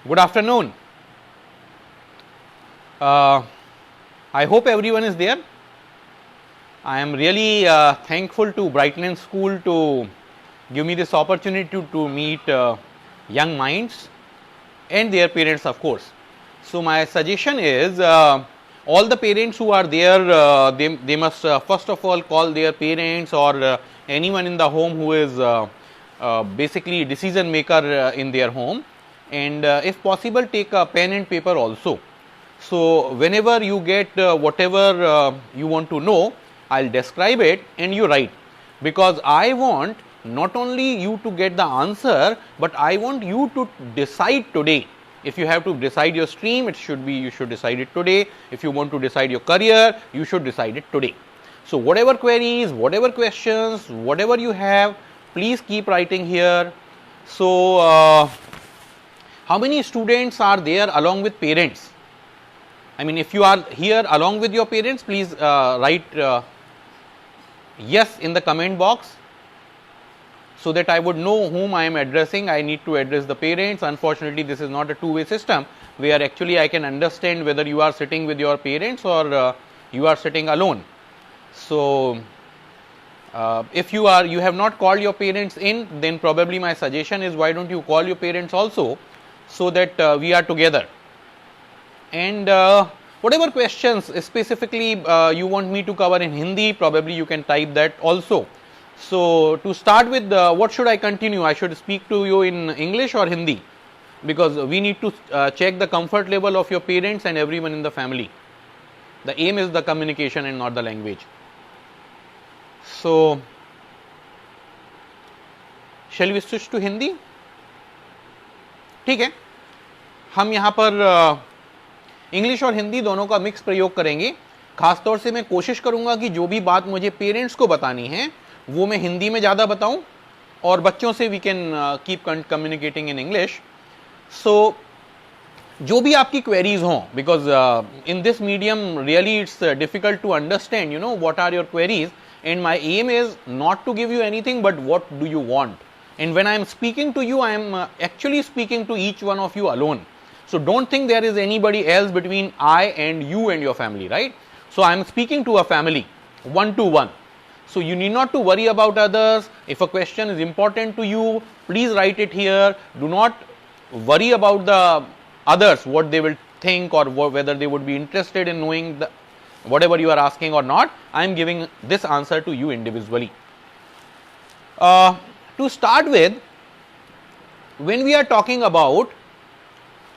Good afternoon. I hope everyone is there. I am really thankful to Brightland School to give me this opportunity to meet young minds and their parents, of course. So my suggestion is all the parents who are there, they must first of all call their parents or anyone in the home who is basically decision maker in their home, and if possible take a pen and paper also. So whenever you get whatever you want to know, I'll describe it and you write, because I want not only you to get the answer, but I want you to decide today. If you have to decide your stream, it should be, you should decide it today. If you want to decide your career, you should decide it today. So whatever queries, whatever questions, whatever you have, please keep writing here. So how many students are there along with parents? I mean, if you are here along with your parents, please write yes in the comment box, so that I would know whom I am addressing. I need to address the parents. Unfortunately, this is not a two-way system where actually I can understand whether you are sitting with your parents or you are sitting alone. So if you have not called your parents in, then probably my suggestion is, why don't you call your parents also, so that we are together. And whatever questions specifically you want me to cover in Hindi, probably you can type that also. So to start with, what should I continue? I should speak to you in English or Hindi, because we need to check the comfort level of your parents and everyone in the family. The aim is the communication and not the language. So shall we switch to Hindi? ठीक है, हम यहाँ पर English और हिंदी दोनों का mix प्रयोग करेंगे. खासतौर से मैं कोशिश करूंगा कि जो भी बात मुझे पेरेंट्स को बतानी है वो मैं हिंदी में ज़्यादा बताऊं, और बच्चों से we can keep communicating in English. So जो भी आपकी क्वेरीज हों, because in this medium really it's difficult to understand, you know, what are your queries, and my aim is not to give you anything but what do you want. And when I am speaking to you, I am actually speaking to each one of you alone. So don't think there is anybody else between I and you and your family, right? So I am speaking to a family, one to one. So you need not to worry about others. If a question is important to you, please write it here. Do not worry about the others, what they will think or whether they would be interested in knowing whatever you are asking or not. I am giving this answer to you individually. To start with, when we are talking about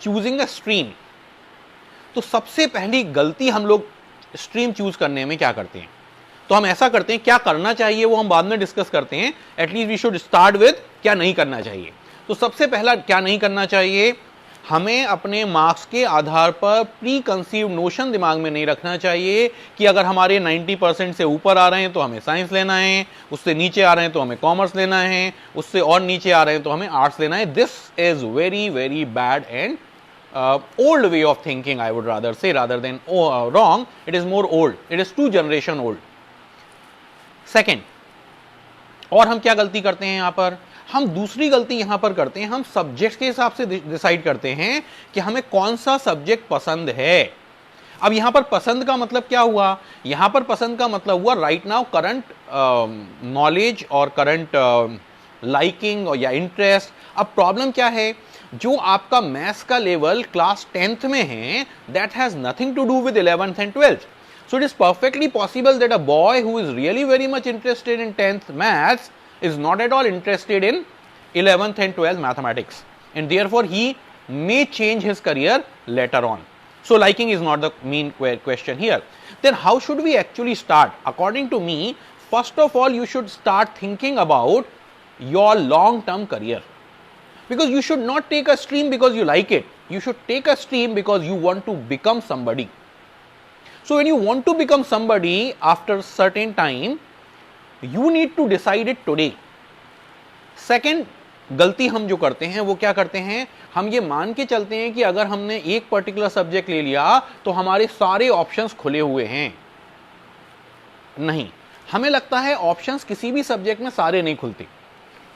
choosing a stream, तो सबसे पहली गलती हम लोग stream choose करने में क्या करते हैं? तो हम ऐसा करते हैं, क्या करना चाहिए वो हम बाद में डिस्कस करते हैं. At least we should start with क्या नहीं करना चाहिए. तो सबसे पहला क्या नहीं करना चाहिए, हमें अपने मार्क्स के आधार पर प्री कंसीव्ड नोशन दिमाग में नहीं रखना चाहिए कि अगर हमारे 90% से ऊपर आ रहे हैं तो हमें साइंस लेना है, उससे नीचे आ रहे हैं तो हमें कॉमर्स लेना है, उससे और नीचे आ रहे हैं तो हमें आर्ट्स लेना है. This is very very bad and old way of thinking, I would rather say, rather than wrong. It is more old. It is 2 generation old. Second, और हम क्या गलती करते हैं यहाँ पर, हम दूसरी गलती यहाँ पर करते हैं, हम सब्जेक्ट के हिसाब से डिसाइड करते हैं कि हमें कौन सा सब्जेक्ट पसंद है. अब यहाँ पर पसंद का मतलब क्या हुआ, यहाँ पर पसंद का मतलब हुआ राइट नाउ करंट नॉलेज और करंट लाइकिंग या इंटरेस्ट. अब प्रॉब्लम क्या है, जो आपका मैथ्स का लेवल क्लास 10th में है, that has nothing to do with 11th and 12th. So it is perfectly possible that a boy who is really very much interested in 10th maths is not at all interested in 11th and 12th mathematics, and therefore he may change his career later on. So liking is not the main question here. Then how should we actually start? According to me, first of all you should start thinking about your long term career, because you should not take a stream because you like it. You should take a stream because you want to become somebody. So when you want to become somebody after certain time, you need to decide it today. Second, गलती हम जो करते हैं वो क्या करते हैं, हम ये मान के चलते हैं कि अगर हमने एक पर्टिकुलर सब्जेक्ट ले लिया तो हमारे सारे ऑप्शंस खुले हुए हैं. नहीं, हमें लगता है ऑप्शंस किसी भी सब्जेक्ट में सारे नहीं खुलते.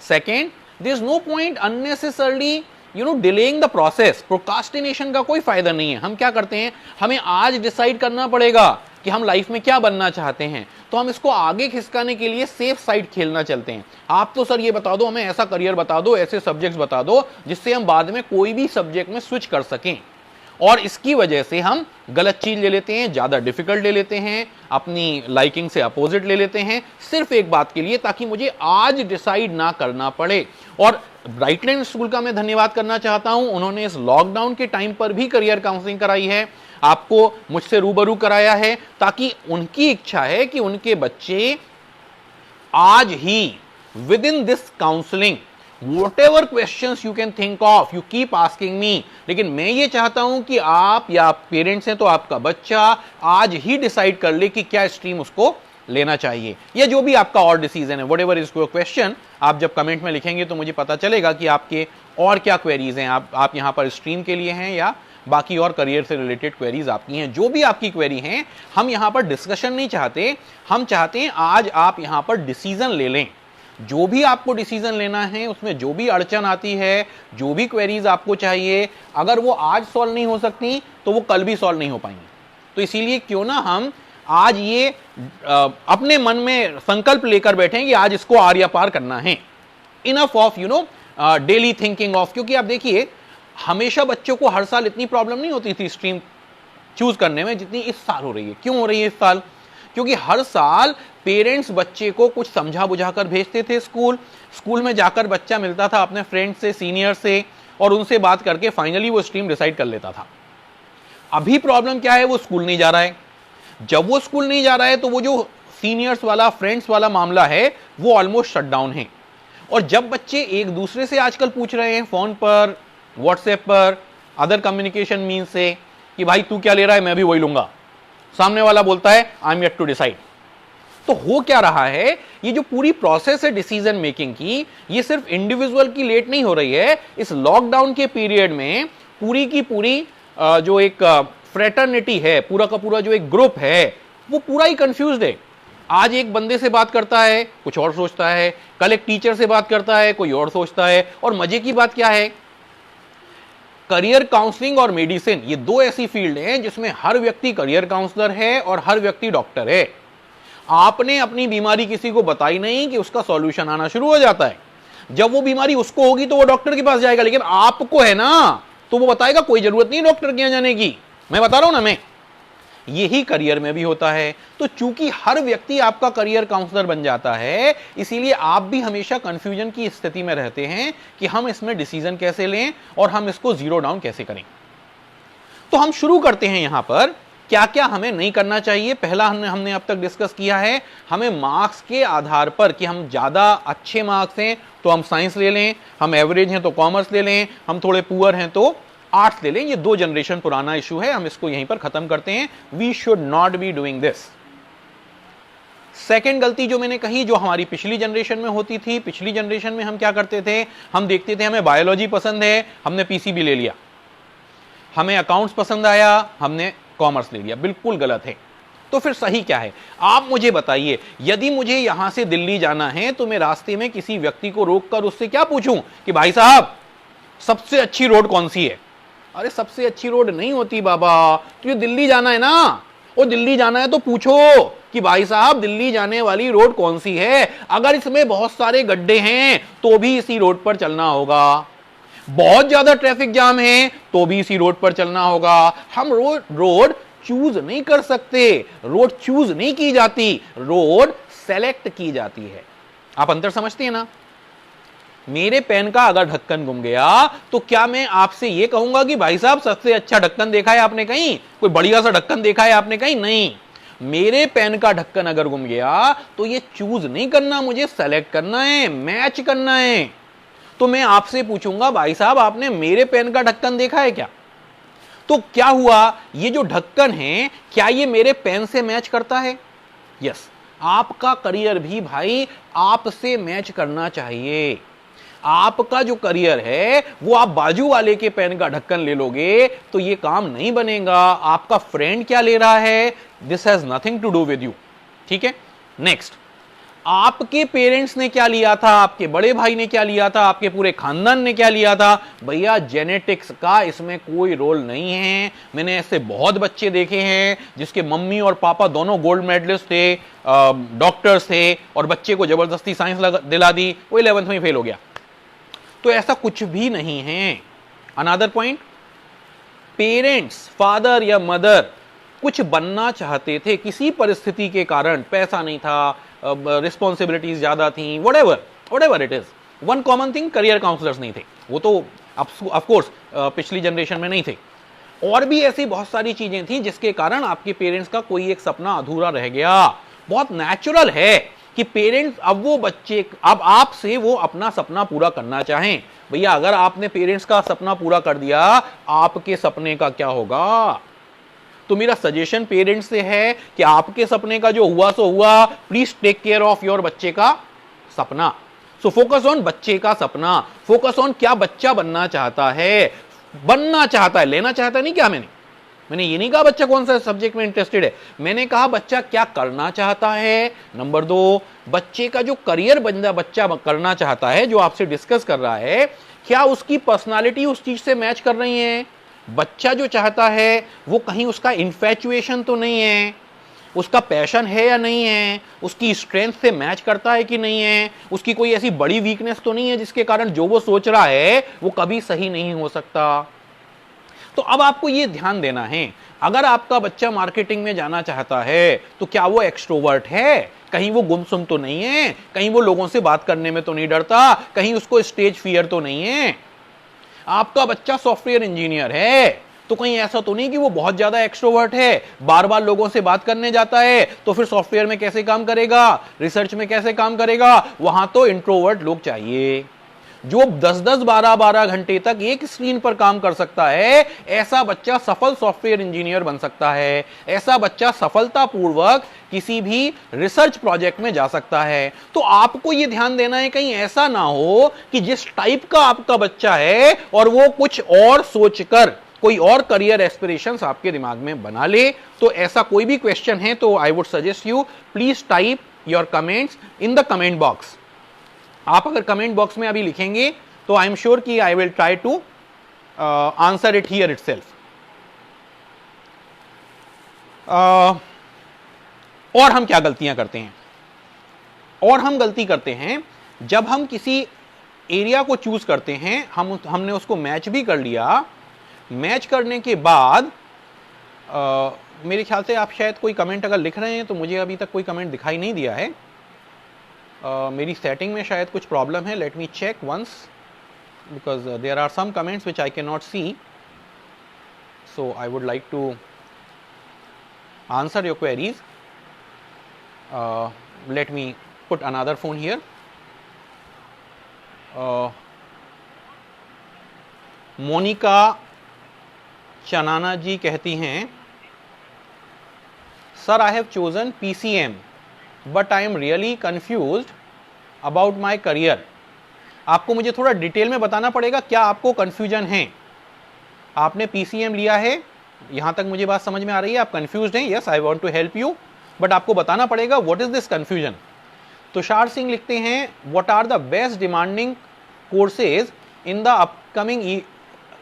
Second, there is no point unnecessarily delaying the process, procrastination का कोई फायदा नहीं है। हम क्या करते हैं, हमें आज डिसाइड करना पड़ेगा कि हम लाइफ में क्या बनना चाहते हैं, तो हम इसको आगे खिसकाने के लिए सेफ साइड खेलना चलते हैं। आप तो सर ये बता दो, हमें ऐसा करियर बता दो, ऐसे सब्जेक्ट्स बता दो जिससे हम बाद में कोई भी सब्जेक्ट में स्विच कर सकें, और इसकी वजह से हम गलत चीज ले लेते हैं, ज्यादा डिफिकल्ट ले लेते हैं, अपनी लाइकिंग से अपोजिट ले लेते हैं, सिर्फ एक बात के लिए, ताकि मुझे आज डिसाइड ना करना पड़े। और ब्राइटलैंड स्कूल का मैं धन्यवाद करना चाहता हूं, उन्होंने इस लॉकडाउन के टाइम पर भी करियर काउंसलिंग कराई है, आपको मुझसे रूबरू कराया है, ताकि उनकी इच्छा है कि उनके बच्चे आज ही within this counselling whatever questions you can think of, you keep asking me। लेकिन मैं ये चाहता हूं कि आप, या पेरेंट्स हैं तो आपका बच्चा आज ही डिसाइड कर ले कि क्या स्ट्रीम उसको लेना चाहिए, या जो भी आपका और डिसीजन है, whatever is your question। आप जब कमेंट में लिखेंगे तो मुझे पता चलेगा कि आपके और क्या क्वेरीज हैं, आप यहां पर स्ट्रीम के लिए हैं या बाकी और करियर से रिलेटेड क्वेरीज आपकी हैं। जो भी आपकी क्वेरी हैं, हम यहां पर डिस्कशन नहीं चाहते, हम चाहते हैं आज आप यहां पर डिसीजन ले लें। जो भी आपको डिसीजन लेना है, उसमें जो भी अड़चन आती है, जो भी क्वेरीज आपको चाहिए, अगर वो आज सॉल्व नहीं हो सकती तो वो कल भी सॉल्व नहीं हो पाएंगी। तो इसीलिए क्यों ना हम आज ये अपने मन में संकल्प लेकर बैठे कि आज इसको आर या पार करना है। Enough of daily thinking of, क्योंकि आप देखिए हमेशा बच्चों को हर साल इतनी प्रॉब्लम नहीं होती थी स्ट्रीम चूज करने में जितनी इस साल हो रही है। क्यों हो रही है इस साल? क्योंकि हर साल पेरेंट्स बच्चे को कुछ समझा बुझाकर भेजते थे स्कूल में जाकर बच्चा मिलता था अपने फ्रेंड से, सीनियर से, और उनसे बात करके फाइनली वो स्ट्रीम डिसाइड कर लेता था। अभी प्रॉब्लम क्या है, वो स्कूल नहीं जा रहा है। जब वो स्कूल नहीं जा रहा है तो वो जो सीनियर्स वाला, फ्रेंड्स वाला मामला है, वो ऑलमोस्ट शट डाउन है। और जब बच्चे एक दूसरे से आजकल पूछ रहे हैं फोन पर, व्हाट्सएप पर, अदर कम्युनिकेशन मीन से कि भाई तू क्या ले रहा है, मैं भी वही लूंगा, सामने वाला बोलता है I am yet to decide. तो हो क्या रहा है, ये जो पूरी प्रोसेस है डिसीजन मेकिंग की, ये सिर्फ इंडिविजुअल की लेट नहीं हो रही है। इस लॉकडाउन के पीरियड में पूरी की पूरी जो एक फ्रेटर्निटी है, पूरा का पूरा जो एक ग्रुप है, वो पूरा ही कंफ्यूज्ड है। आज एक बंदे से बात करता है, कुछ और सोचता है, कल एक टीचर से बात करता है, कोई और सोचता है। और मजे की बात क्या है, करियर काउंसलिंग और मेडिसिन, ये दो ऐसी फील्ड हैं जिसमें हर व्यक्ति करियर काउंसलर है और हर व्यक्ति डॉक्टर है। आपने अपनी बीमारी किसी को बताई नहीं कि उसका सॉल्यूशन आना शुरू हो जाता है। जब वो बीमारी उसको होगी तो वो डॉक्टर के पास जाएगा, लेकिन आपको है ना, तो वो बताएगा कोई जरूरत नहीं डॉक्टर के यहां जाने की। मैं बता रहा हूं ना, मैं यही करियर में भी होता है। तो चूंकि हर व्यक्ति आपका करियर काउंसलर बन जाता है, इसीलिए आप भी हमेशा कंफ्यूजन की स्थिति में रहते हैं कि हम इसमें डिसीजन कैसे लें और हम इसको जीरो डाउन कैसे करें। तो हम शुरू करते हैं यहां पर क्या क्या हमें नहीं करना चाहिए। पहला हमने अब तक डिस्कस किया है, हमें मार्क्स के आधार पर कि हम ज्यादा अच्छे मार्क्स हैं तो हम साइंस ले लें, हम एवरेज हैं तो कॉमर्स ले लें, हम थोड़े पुअर हैं तो आर्ट्स ले लें। ये 2 जनरेशन पुराना इशू है, हम इसको यहीं पर खत्म करते हैं। We should not be doing this. Second गलती जो मैंने कही, जो हमारी पिछली जनरेशन में होती थी, पिछली जनरेशन में हम क्या करते थे, हम देखते थे हमें बायोलॉजी पसंद है, हमने पीसीबी ले लिया, हमें अकाउंट्स पसंद आया, हमने कॉमर्स ले लिया। बिल्कुल गलत है। तो फिर सही क्या है, आप मुझे बताइए। यदि मुझे यहां से दिल्ली जाना है तो मैं रास्ते में किसी व्यक्ति को रोककर उससे क्या पूछूं कि भाई साहब सबसे अच्छी रोड कौन सी है? अरे सबसे अच्छी रोड नहीं होती बाबा, तुझे दिल्ली जाना है ना, और दिल्ली जाना है तो पूछो कि भाई साहब दिल्ली जाने वाली रोड कौन सी है। अगर इसमें बहुत सारे गड्ढे हैं तो भी इसी रोड पर चलना होगा, बहुत ज्यादा ट्रैफिक जाम है तो भी इसी रोड पर चलना होगा। हम रोड चूज नहीं कर सकते, रोड चूज नहीं की जाती, रोड सेलेक्ट की जाती है। आप अंतर समझते हैं ना? मेरे पेन का अगर ढक्कन गुम गया तो क्या मैं आपसे यह कहूंगा कि भाई साहब सबसे अच्छा ढक्कन देखा है आपने कहीं, कोई बढ़िया सा ढक्कन देखा है आपने कहीं? नहीं। मेरे पेन का ढक्कन अगर गुम गया तो ये चूज नहीं करना, मुझे सेलेक्ट करना है, मैच करना है। तो मैं आपसे पूछूंगा भाई साहब आपने मेरे पेन का ढक्कन देखा है क्या? तो क्या हुआ, ये जो ढक्कन है क्या ये मेरे पेन से मैच करता है? यस। आपका करियर भी भाई आपसे मैच करना चाहिए। आपका जो करियर है वो आप बाजू वाले के पेन का ढक्कन ले लोगे तो ये काम नहीं बनेगा। आपका फ्रेंड क्या ले रहा है, this has nothing to do with you. ठीक है। नेक्स्ट, आपके पेरेंट्स ने क्या लिया था, आपके बड़े भाई ने क्या लिया था, आपके पूरे खानदान ने क्या लिया था, भैया जेनेटिक्स का इसमें कोई रोल नहीं है। मैंने ऐसे बहुत बच्चे देखे हैं जिसके मम्मी और पापा दोनों गोल्ड मेडलिस्ट थे, डॉक्टर्स थे, और बच्चे को जबरदस्ती साइंस दिला दी, वो 11th में फेल हो गया। तो ऐसा कुछ भी नहीं है। अनदर पॉइंट, पेरेंट्स, फादर या मदर कुछ बनना चाहते थे, किसी परिस्थिति के कारण, पैसा नहीं था, रिस्पॉन्सिबिलिटीज ज्यादा थी, whatever it is. One common thing, career counsellors नहीं थे, वो तो ऑफ कोर्स पिछली जनरेशन में नहीं थे। और भी ऐसी बहुत सारी चीजें थी जिसके कारण आपके पेरेंट्स का कोई एक सपना अधूरा रह गया। बहुत नेचुरल है कि पेरेंट्स अब आपसे वो अपना सपना पूरा करना चाहें। भैया अगर आपने पेरेंट्स का सपना पूरा कर दिया, आपके सपने का क्या होगा? तो मेरा सजेशन पेरेंट्स से है कि आपके सपने का जो हुआ सो हुआ, please take care of your बच्चे का सपना। सो फोकस ऑन बच्चे का सपना, फोकस ऑन क्या बच्चा बनना चाहता है, लेना चाहता नहीं। क्या मैंने ये नहीं कहा बच्चा कौन सा सब्जेक्ट में इंटरेस्टेड है, मैंने कहा बच्चा क्या करना चाहता है। नंबर 2, बच्चे का जो करियर बच्चा करना चाहता है, जो आपसे डिस्कस कर रहा है, क्या उसकी पर्सनालिटी उस चीज से मैच कर रही है। बच्चा जो चाहता है वो कहीं उसका इन्फैचुएशन तो नहीं है, उसका पैशन है या नहीं है, उसकी स्ट्रेंथ से मैच करता है कि नहीं है, उसकी कोई ऐसी बड़ी वीकनेस तो नहीं है जिसके कारण जो वो सोच रहा है वो कभी सही नहीं हो सकता। तो अब आपको ये ध्यान देना है, अगर आपका बच्चा मार्केटिंग में जाना चाहता है तो क्या वो एक्सट्रोवर्ट है, कहीं वो गुमसुम तो नहीं है, कहीं वो लोगों से बात करने में तो नहीं डरता, कहीं उसको स्टेज फियर तो नहीं है। आपका बच्चा सॉफ्टवेयर इंजीनियर है तो कहीं ऐसा तो नहीं कि वो बहुत ज्यादा एक्सट्रोवर्ट है, बार बार लोगों से बात करने जाता है, तो फिर सॉफ्टवेयर में कैसे काम करेगा, रिसर्च में कैसे काम करेगा। वहां तो इंट्रोवर्ट लोग चाहिए। जो 10-10, 12-12 घंटे तक एक स्क्रीन पर काम कर सकता है, ऐसा बच्चा सफल सॉफ्टवेयर इंजीनियर बन सकता है, ऐसा बच्चा सफलतापूर्वक किसी भी रिसर्च प्रोजेक्ट में जा सकता है। तो आपको यह ध्यान देना है कहीं ऐसा ना हो कि जिस टाइप का आपका बच्चा है और वो कुछ और सोचकर कोई और करियर एस्पिरेशंस आपके दिमाग में बना ले। तो ऐसा कोई भी क्वेश्चन है तो I would suggest you please type your comments in the comment box. आप अगर कमेंट बॉक्स में अभी लिखेंगे तो आई एम श्योर कि I will try to answer it here itself. और हम क्या गलतियां करते हैं, और हम गलती करते हैं जब हम किसी एरिया को चूज करते हैं, हमने उसको मैच भी कर लिया, मैच करने के बाद मेरे ख्याल से आप शायद कोई कमेंट अगर लिख रहे हैं तो मुझे अभी तक कोई कमेंट दिखाई नहीं दिया है। मेरी सेटिंग में शायद कुछ प्रॉब्लम है, let me check once because there are some comments which I can not see, so I would like to answer your queries. Let me put another phone here. Monika Chanana ji कहती हैं, sir I have chosen PCM but I am really confused about my career. आपको मुझे थोड़ा detail में बताना पड़ेगा क्या आपको कंफ्यूजन है। आपने PCM लिया है, यहां तक मुझे बात समझ में आ रही है, आप कंफ्यूज्ड हैं, yes I want to help you, but आपको बताना पड़ेगा what is this confusion. Tushar Singh लिखते हैं, what are the best demanding courses in the upcoming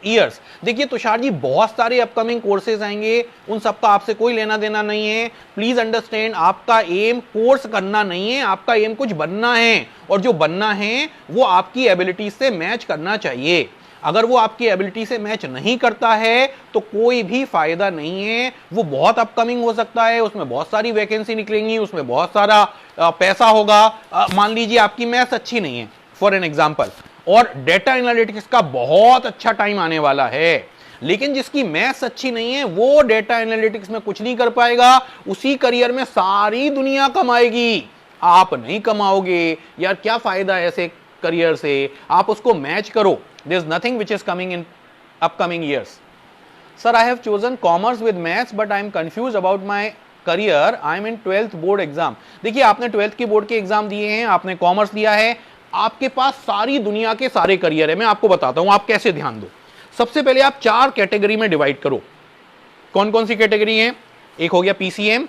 years. देखिए तुषार जी, बहुत सारे अपकमिंग कोर्सेज आएंगे, उन सबका आपसे कोई लेना देना नहीं है। प्लीज अंडरस्टैंड, आपका एम कोर्स करना नहीं है, आपका एम कुछ बनना है, और जो बनना है वो आपकी एबिलिटी से मैच करना चाहिए। अगर वो आपकी एबिलिटी से मैच नहीं करता है तो कोई भी फायदा नहीं है। वो बहुत अपकमिंग हो सकता है, उसमें बहुत सारी वैकेंसी निकलेंगी, उसमें बहुत सारा पैसा होगा। मान लीजिए आपकी मैथ्स अच्छी नहीं है फॉर एन एग्जाम्पल, और डेटा एनालिटिक्स का बहुत अच्छा टाइम आने वाला है, लेकिन जिसकी मैथ्स अच्छी नहीं है वो डेटा एनालिटिक्स में कुछ नहीं कर पाएगा, उसी करियर में सारी दुनिया कमाएगी, आप नहीं कमाओगे। यार क्या फायदा है ऐसे करियर से, आप उसको मैच करो। There is nothing which is coming in upcoming years. Sir I have chosen commerce with maths but I am confuse about my career, I am in 12th board exam. देखिए आपने 12th के board के exam दिए हैं, आपने commerce लिया है, आपके पास सारी दुनिया के सारे करियर है। मैं आपको बताता हूं आप कैसे ध्यान दो। सबसे पहले आप 4 कैटेगरी में डिवाइड करो। कौन कौन सी कैटेगरी है? एक हो गया PCM,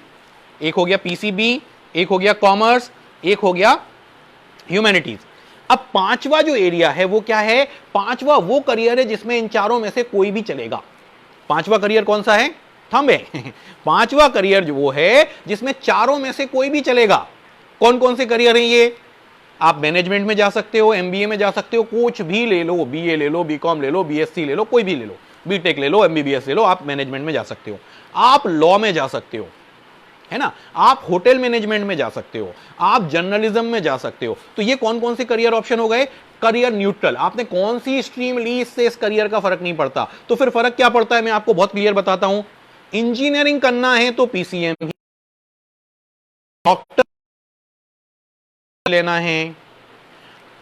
एक हो गया PCB, एक हो गया कॉमर्स, एक हो गया ह्यूमैनिटीज। अब पांचवा जो एरिया है वो क्या है? पांचवा वो करियर है जिसमें इन चारों में से कोई भी चलेगा। पांचवा करियर कौन सा है? थंब है। पांचवा करियर जो वो है जिसमें चारों में से कोई भी चलेगा। कौन कौन से करियर हैं ये? आप मैनेजमेंट में जा सकते हो, एमबीए में जा सकते हो, कुछ भी ले लो, बीए ले लो, बीकॉम ले लो, बीएससी ले लो, कोई भी ले लो, बीटेक ले लो, एमबीबीएस ले लो, आप मैनेजमेंट में जा सकते हो, आप लॉ में जा सकते हो, है ना, आप होटल मैनेजमेंट में जा सकते हो, आप जर्नलिज्म में जा सकते हो। तो ये कौन कौन से करियर ऑप्शन हो गए? Career neutral. आपने कौन सी स्ट्रीम ली इससे इस करियर का फर्क नहीं पड़ता। तो फिर फर्क क्या पड़ता है? मैं आपको बहुत क्लियर बताता हूं। इंजीनियरिंग करना है तो पीसीएम, डॉक्टर लेना है,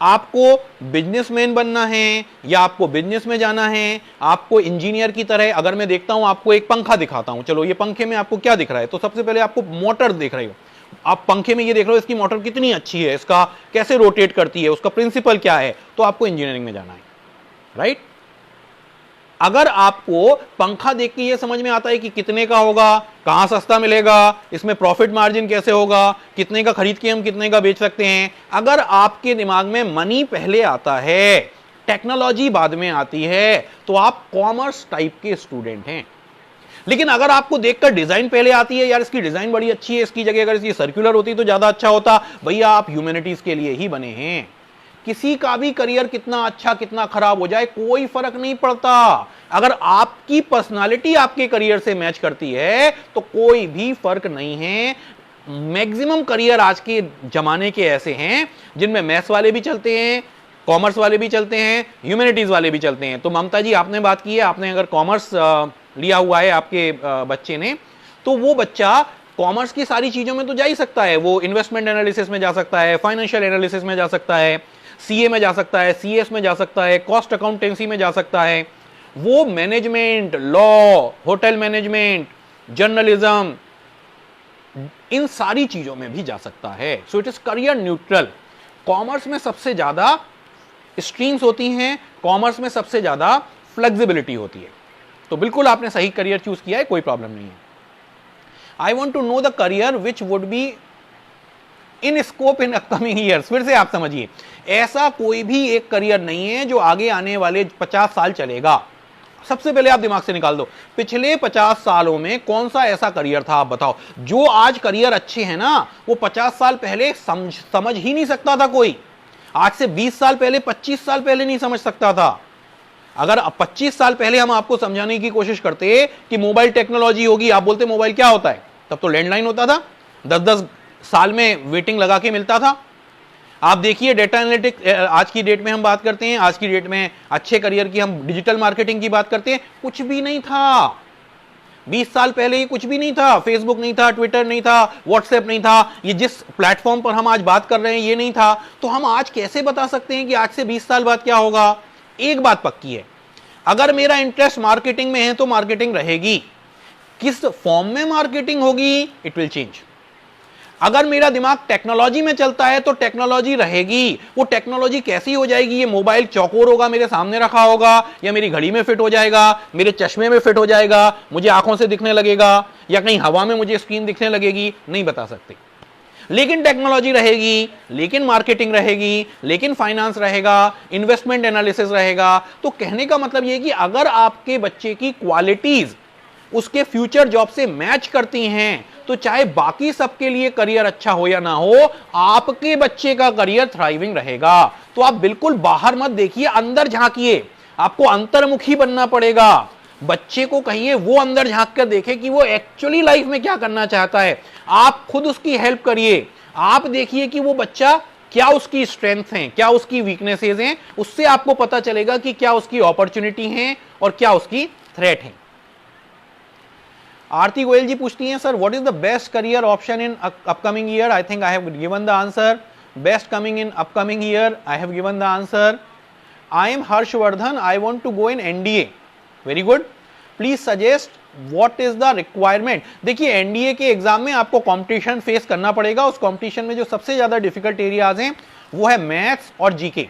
आपको बिजनेसमैन बनना है या आपको बिजनेस में जाना है, आपको इंजीनियर की तरह, अगर मैं देखता हूं आपको एक पंखा दिखाता हूं, चलो ये पंखे में आपको क्या दिख रहा है? तो सबसे पहले आपको मोटर देख रहे हो, आप पंखे में ये देख रहे हो इसकी मोटर कितनी अच्छी है, इसका कैसे रोटेट करती है, उसका प्रिंसिपल क्या है, तो आपको इंजीनियरिंग में जाना है, राइट। अगर आपको पंखा देख के ये समझ में आता है कि कितने का होगा, कहां सस्ता मिलेगा, इसमें प्रॉफिट मार्जिन कैसे होगा, कितने का खरीद के हम कितने का बेच सकते हैं, अगर आपके दिमाग में मनी पहले आता है, टेक्नोलॉजी बाद में आती है, तो आप कॉमर्स टाइप के स्टूडेंट हैं। लेकिन अगर आपको देखकर डिजाइन पहले आती है, यार इसकी डिजाइन बड़ी अच्छी है, इसकी जगह अगर इसकी सर्कुलर होती तो ज्यादा अच्छा होता, भैया आप ह्यूमैनिटीज के लिए ही बने हैं। किसी का भी करियर कितना अच्छा कितना खराब हो जाए कोई फर्क नहीं पड़ता। अगर आपकी पर्सनालिटी आपके करियर से मैच करती है तो कोई भी फर्क नहीं है। मैक्सिमम करियर आज के जमाने के ऐसे हैं जिनमें मैथ्स वाले भी चलते हैं, कॉमर्स वाले भी चलते हैं, ह्यूमैनिटीज वाले भी चलते हैं। तो ममता जी आपने बात की है, आपने अगर कॉमर्स लिया हुआ है आपके बच्चे ने, तो वो बच्चा कॉमर्स की सारी चीजों में तो जा ही सकता है। वो इन्वेस्टमेंट एनालिसिस में जा सकता है, फाइनेंशियल एनालिसिस में जा सकता है, सीए में जा सकता है, सीएस में जा सकता है, कॉस्ट अकाउंटेंसी में जा सकता है, वो management, law, hotel management, journalism, इन सारी चीजों में भी जा सकता है। So it is career neutral. Commerce में सबसे ज्यादा स्ट्रीम्स होती हैं, कॉमर्स में सबसे ज्यादा फ्लेक्सिबिलिटी होती है। तो बिल्कुल आपने सही करियर चूज किया है, कोई प्रॉब्लम नहीं है। I want to know the career which would be in scope in upcoming years. फिर से आप समझिए, ऐसा कोई भी एक करियर नहीं है जो आगे आने वाले 50 साल चलेगा। सबसे पहले आप दिमाग से निकाल दो, पिछले 50 सालों में कौन सा ऐसा करियर था, आप बताओ। जो आज करियर अच्छे हैं ना, वो 50 साल पहले समझ ही नहीं सकता था कोई। आज से 20 साल पहले, 25 साल पहले नहीं समझ सकता था। अगर 25 साल पहले हम आपको समझाने की कोशिश करते कि मोबाइल टेक्नोलॉजी होगी, आप बोलते मोबाइल क्या होता है, तब तो लैंडलाइन होता था, 10-10 साल में वेटिंग लगा के मिलता था। आप देखिए डेटा एनालिटिक्स, आज की डेट में हम बात करते हैं, आज की डेट में अच्छे करियर की हम डिजिटल मार्केटिंग की बात करते हैं, कुछ भी नहीं था। 20 साल पहले ये कुछ भी नहीं था, फेसबुक नहीं था, ट्विटर नहीं था, व्हाट्सएप नहीं था, ये जिस प्लेटफॉर्म पर हम आज बात कर रहे हैं ये नहीं था। तो हम आज कैसे बता सकते हैं कि आज से 20 साल बाद क्या होगा? एक बात पक्की है, अगर मेरा इंटरेस्ट मार्केटिंग में है तो मार्केटिंग रहेगी। किस फॉर्म में मार्केटिंग होगी, इट विल चेंज। अगर मेरा दिमाग टेक्नोलॉजी में चलता है तो टेक्नोलॉजी रहेगी। वो टेक्नोलॉजी कैसी हो जाएगी? ये मोबाइल चौकोर होगा, मेरे सामने रखा होगा, या मेरी घड़ी में फिट हो जाएगा, मेरे चश्मे में फिट हो जाएगा, मुझे आंखों से दिखने लगेगा, या कहीं हवा में मुझे स्क्रीन दिखने लगेगी, नहीं बता सकते। लेकिन टेक्नोलॉजी रहेगी, लेकिन मार्केटिंग रहेगी, लेकिन फाइनेंस रहेगा, इन्वेस्टमेंट एनालिसिस रहेगा। तो कहने का मतलब यह कि अगर आपके बच्चे की क्वालिटीज उसके फ्यूचर जॉब से मैच करती हैं, तो चाहे बाकी सबके लिए करियर अच्छा हो या ना हो, आपके बच्चे का करियर थ्राइविंग रहेगा। तो आप बिल्कुल बाहर मत देखिए, अंदर झांकिए। आपको अंतर्मुखी बनना पड़ेगा। बच्चे को कहिए वो अंदर झांक कर देखे कि वो एक्चुअली लाइफ में क्या करना चाहता है। आप खुद उसकी हेल्प करिए। आप देखिए कि वो बच्चा क्या उसकी स्ट्रेंथ हैं, क्या उसकी वीकनेसेस हैं। उससे आपको पता चलेगा कि क्या उसकी अपॉर्चुनिटी हैं और क्या उसकी थ्रेट है। आरती गोयल जी पूछती हैं, sir what is the best career option in upcoming year? I think I have given the answer. Best coming in upcoming year, I have given the answer. I am Harshvardhan, I want to go in NDA. Very good, please suggest what is the requirement. देखिए NDA के exam में आपको competition face करना पड़ेगा। उस competition में जो सबसे ज्यादा डिफिकल्ट एरियाज हैं वो है मैथ्स और जीके।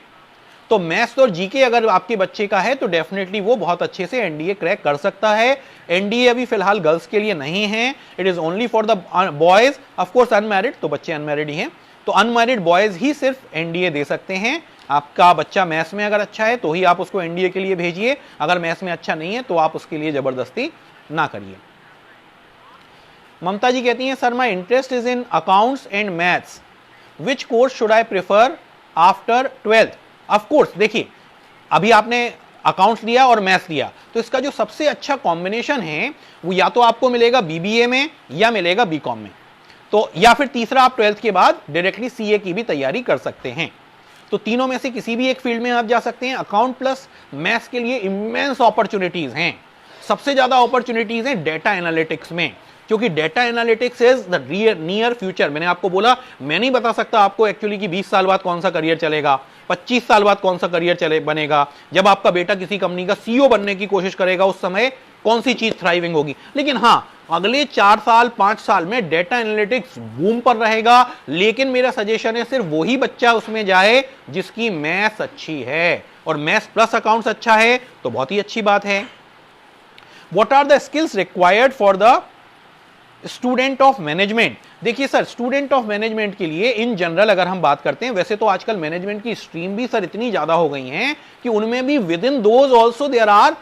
तो मैथ्स और जीके अगर आपके बच्चे का है तो डेफिनेटली वो बहुत अच्छे से एनडीए क्रैक कर सकता है। एनडीए अभी फिलहाल गर्ल्स के लिए नहीं है, it is only for the boys, of course unmarried, तो बच्चे अनमैरिड ही हैं। तो अनमैरिड बॉयज ही सिर्फ एनडीए दे सकते हैं। आपका बच्चा मैथ्स में अगर अच्छा है तो ही आप उसको एनडीए के लिए भेजिए, अगर मैथ्स में अच्छा नहीं है तो आप उसके लिए जबरदस्ती ना करिए। ममता जी कहती हैं sir my interest is in accounts and maths, which course should I prefer after 12th? Of course देखिए, अभी आपने अकाउंट्स लिया और मैथ्स लिया, तो इसका जो सबसे अच्छा कॉम्बिनेशन है वो या तो आपको मिलेगा बीबीए में या मिलेगा बीकॉम में, तो या फिर तीसरा आप 12th के बाद डायरेक्टली सीए की भी तैयारी कर सकते हैं। तो तीनों में से किसी भी एक फील्ड में आप जा सकते हैं। अकाउंट प्लस मैथ्स के लिए इमेंस अपॉर्चुनिटीज हैं, सबसे ज्यादा अपॉर्चुनिटीज हैं डेटा एनालिटिक्स में, क्योंकि data analytics is the near future. मैंने आपको बोला, मैं नहीं बता सकता आपको एक्चुअली कि 20 साल बाद कौन सा करियर चलेगा, 25 साल बाद कौन सा करियर बनेगा, जब आपका बेटा किसी कंपनी का सीईओ बनने की कोशिश करेगा उस समय कौन सी चीज थ्राइविंग होगी। लेकिन हां, अगले 4 साल 5 साल में डेटा एनालिटिक्स बूम पर रहेगा। लेकिन मेरा सजेशन है सिर्फ वही बच्चा उसमें जाए जिसकी मैथ्स अच्छी है, और मैथ्स प्लस अकाउंट्स अच्छा है तो बहुत ही अच्छी बात है। What are the skills required for the student of management? देखिए सर, स्टूडेंट ऑफ मैनेजमेंट के लिए इन जनरल अगर हम बात करते हैं, वैसे तो आजकल मैनेजमेंट की स्ट्रीम भी सर इतनी ज्यादा हो गई हैं कि उनमें भी within those also there are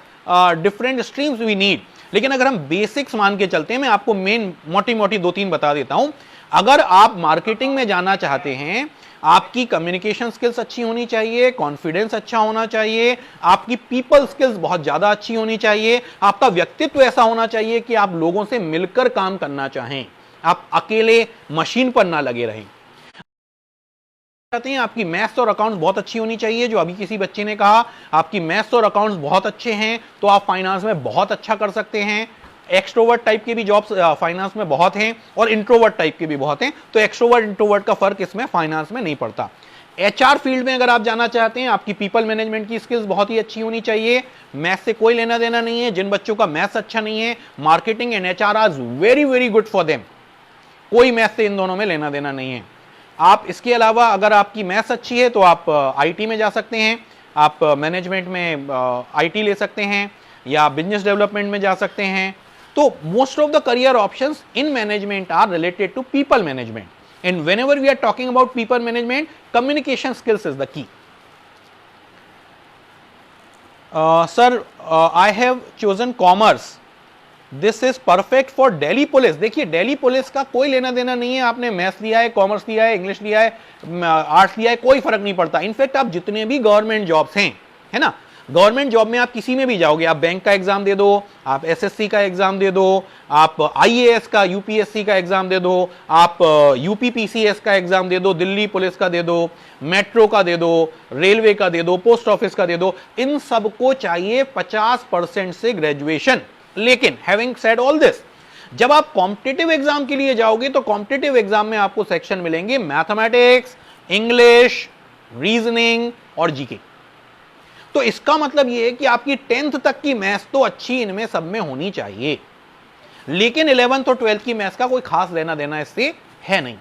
different streams we need. लेकिन अगर हम बेसिक्स मान के चलते हैं, मैं आपको मेन मोटी मोटी 2-3 बता देता हूं। अगर आप मार्केटिंग में जाना चाहते हैं, आपकी कम्युनिकेशन स्किल्स अच्छी होनी चाहिए, कॉन्फिडेंस अच्छा होना चाहिए, आपकी पीपल स्किल्स बहुत ज्यादा अच्छी होनी चाहिए, आपका व्यक्तित्व ऐसा होना चाहिए कि आप लोगों से मिलकर काम करना चाहें, आप अकेले मशीन पर ना लगे रहें। आपकी मैथ्स और अकाउंट्स बहुत अच्छी होनी चाहिए, जो अभी किसी बच्चे ने कहा आपकी मैथ्स और अकाउंट्स बहुत अच्छे हैं तो आप फाइनेंस में बहुत अच्छा कर सकते हैं। एक्सट्रोवर्ट टाइप के भी जॉब्स फाइनेंस में बहुत हैं और इंट्रोवर्ट टाइप के भी बहुत हैं, तो एक्सट्रोवर्ट इंट्रोवर्ट का फर्क इसमें फाइनेंस में नहीं पड़ता। एचआर फील्ड में अगर आप जाना चाहते हैं, आपकी पीपल मैनेजमेंट की स्किल्स बहुत ही अच्छी होनी चाहिए। मैथ्स से कोई लेना देना नहीं है, जिन बच्चों का मैथ्स अच्छा नहीं है, marketing and HR are very very good for them, कोई मैथ्स से इन दोनों में लेना देना नहीं है। आप इसके अलावा अगर आपकी मैथ्स अच्छी है तो आप आईटी में जा सकते हैं, आप मैनेजमेंट में आईटी ले सकते हैं या बिजनेस डेवलपमेंट में जा सकते हैं। तो most of the career options in management are related to people management, and whenever we are talking about people management, communication skills is the key. Sir I have chosen commerce, this is perfect for Delhi police. देखिए, Delhi police का कोई लेना देना नहीं है, आपने maths लिया है, कॉमर्स लिया है, इंग्लिश लिया है, आर्ट्स लिया है, कोई फर्क नहीं पड़ता। इनफैक्ट आप जितने भी गवर्नमेंट जॉब्स हैं, है ना, गवर्नमेंट जॉब में आप किसी में भी जाओगे, आप बैंक का एग्जाम दे दो, आप एसएससी का एग्जाम दे दो, आप आईएएस का यूपीएससी का एग्जाम दे दो, आप यूपीपीसीएस का एग्जाम दे दो, दिल्ली पुलिस का दे दो, मेट्रो का दे दो, रेलवे का दे दो, पोस्ट ऑफिस का दे दो, इन सबको चाहिए 50% से ग्रेजुएशन। लेकिन हैविंग सेड ऑल दिस, जब आप कॉम्पिटिटिव एग्जाम के लिए जाओगे तो कॉम्पिटिटिव एग्जाम में आपको सेक्शन मिलेंगे मैथमेटिक्स, इंग्लिश, रीजनिंग और जीके। तो इसका मतलब यह है कि आपकी 10th तक की मैथ्स तो अच्छी इनमें सब में होनी चाहिए, लेकिन 11th और 12th की मैथ्स का कोई खास लेना देना इससे है नहीं।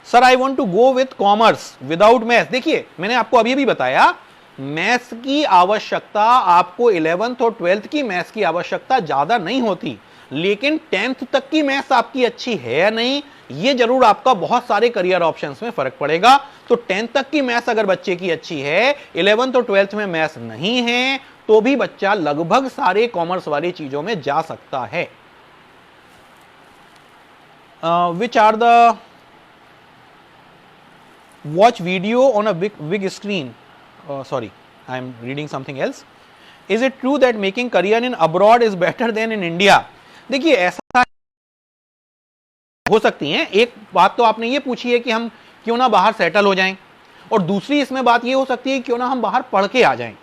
Sir I want to go with commerce without maths. देखिए, मैंने आपको अभी भी बताया, मैथ्स की आवश्यकता आपको 11th और 12th की मैथ्स की आवश्यकता ज्यादा नहीं होती, लेकिन 10th तक की मैथ्स आपकी अच्छी है या नहीं, ये जरूर आपका बहुत सारे करियर ऑप्शंस में फर्क पड़ेगा। तो 10th तक की मैथ्स अगर बच्चे की अच्छी है, 11th और 12th में मैथ्स नहीं है, तो भी बच्चा लगभग सारे कॉमर्स वाली चीजों में जा सकता है। Which are the watch video on a big screen, sorry, I am reading something else. Is it true that making career in abroad is better than in India? देखिए, ऐसा हो सकती है। एक बात तो आपने ये पूछी है कि हम क्यों ना बाहर सेटल हो जाएं, और दूसरी इसमें बात ये हो सकती है क्यों ना हम बाहर पढ़ के आ जाएं,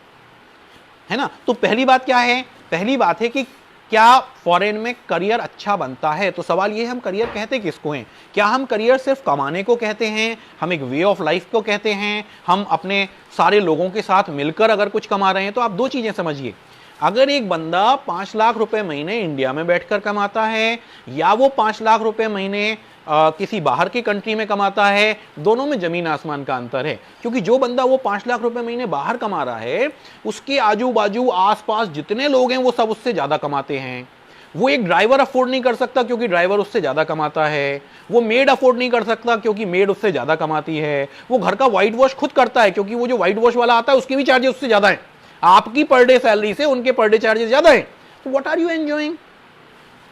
है ना। तो पहली बात क्या है? पहली बात है कि क्या फॉरेन में करियर अच्छा बनता है। तो सवाल ये है, हम करियर कहते किसको हैं? क्या हम करियर सिर्फ कमाने को कहते हैं, हम एक वे ऑफ लाइफ को कहते हैं, हम अपने सारे लोगों के साथ मिलकर अगर कुछ कमा रहे हैं? तो आप दो चीजें समझिए, अगर एक बंदा 5 लाख रुपए महीने इंडिया में बैठकर कमाता है, या वो 5 लाख रुपए महीने किसी बाहर की कंट्री में कमाता है, दोनों में जमीन आसमान का अंतर है। क्योंकि जो बंदा वो 5 लाख रुपए महीने बाहर कमा रहा है, उसके आजू बाजू आसपास जितने लोग हैं वो सब उससे ज्यादा कमाते हैं। वो एक ड्राइवर अफोर्ड नहीं कर सकता क्योंकि ड्राइवर उससे ज्यादा कमाता है, वो मेड अफोर्ड नहीं कर सकता क्योंकि मेड उससे ज्यादा कमाती है, वो घर का व्हाइट वॉश खुद करता है क्योंकि वो जो व्हाइट वॉश वाला आता है उसके भी चार्जेस उससे ज्यादा है, आपकी पर डे सैलरी से उनके पर डे चार्जेस ज्यादा है। तो व्हाट आर यू एंजॉयिंग?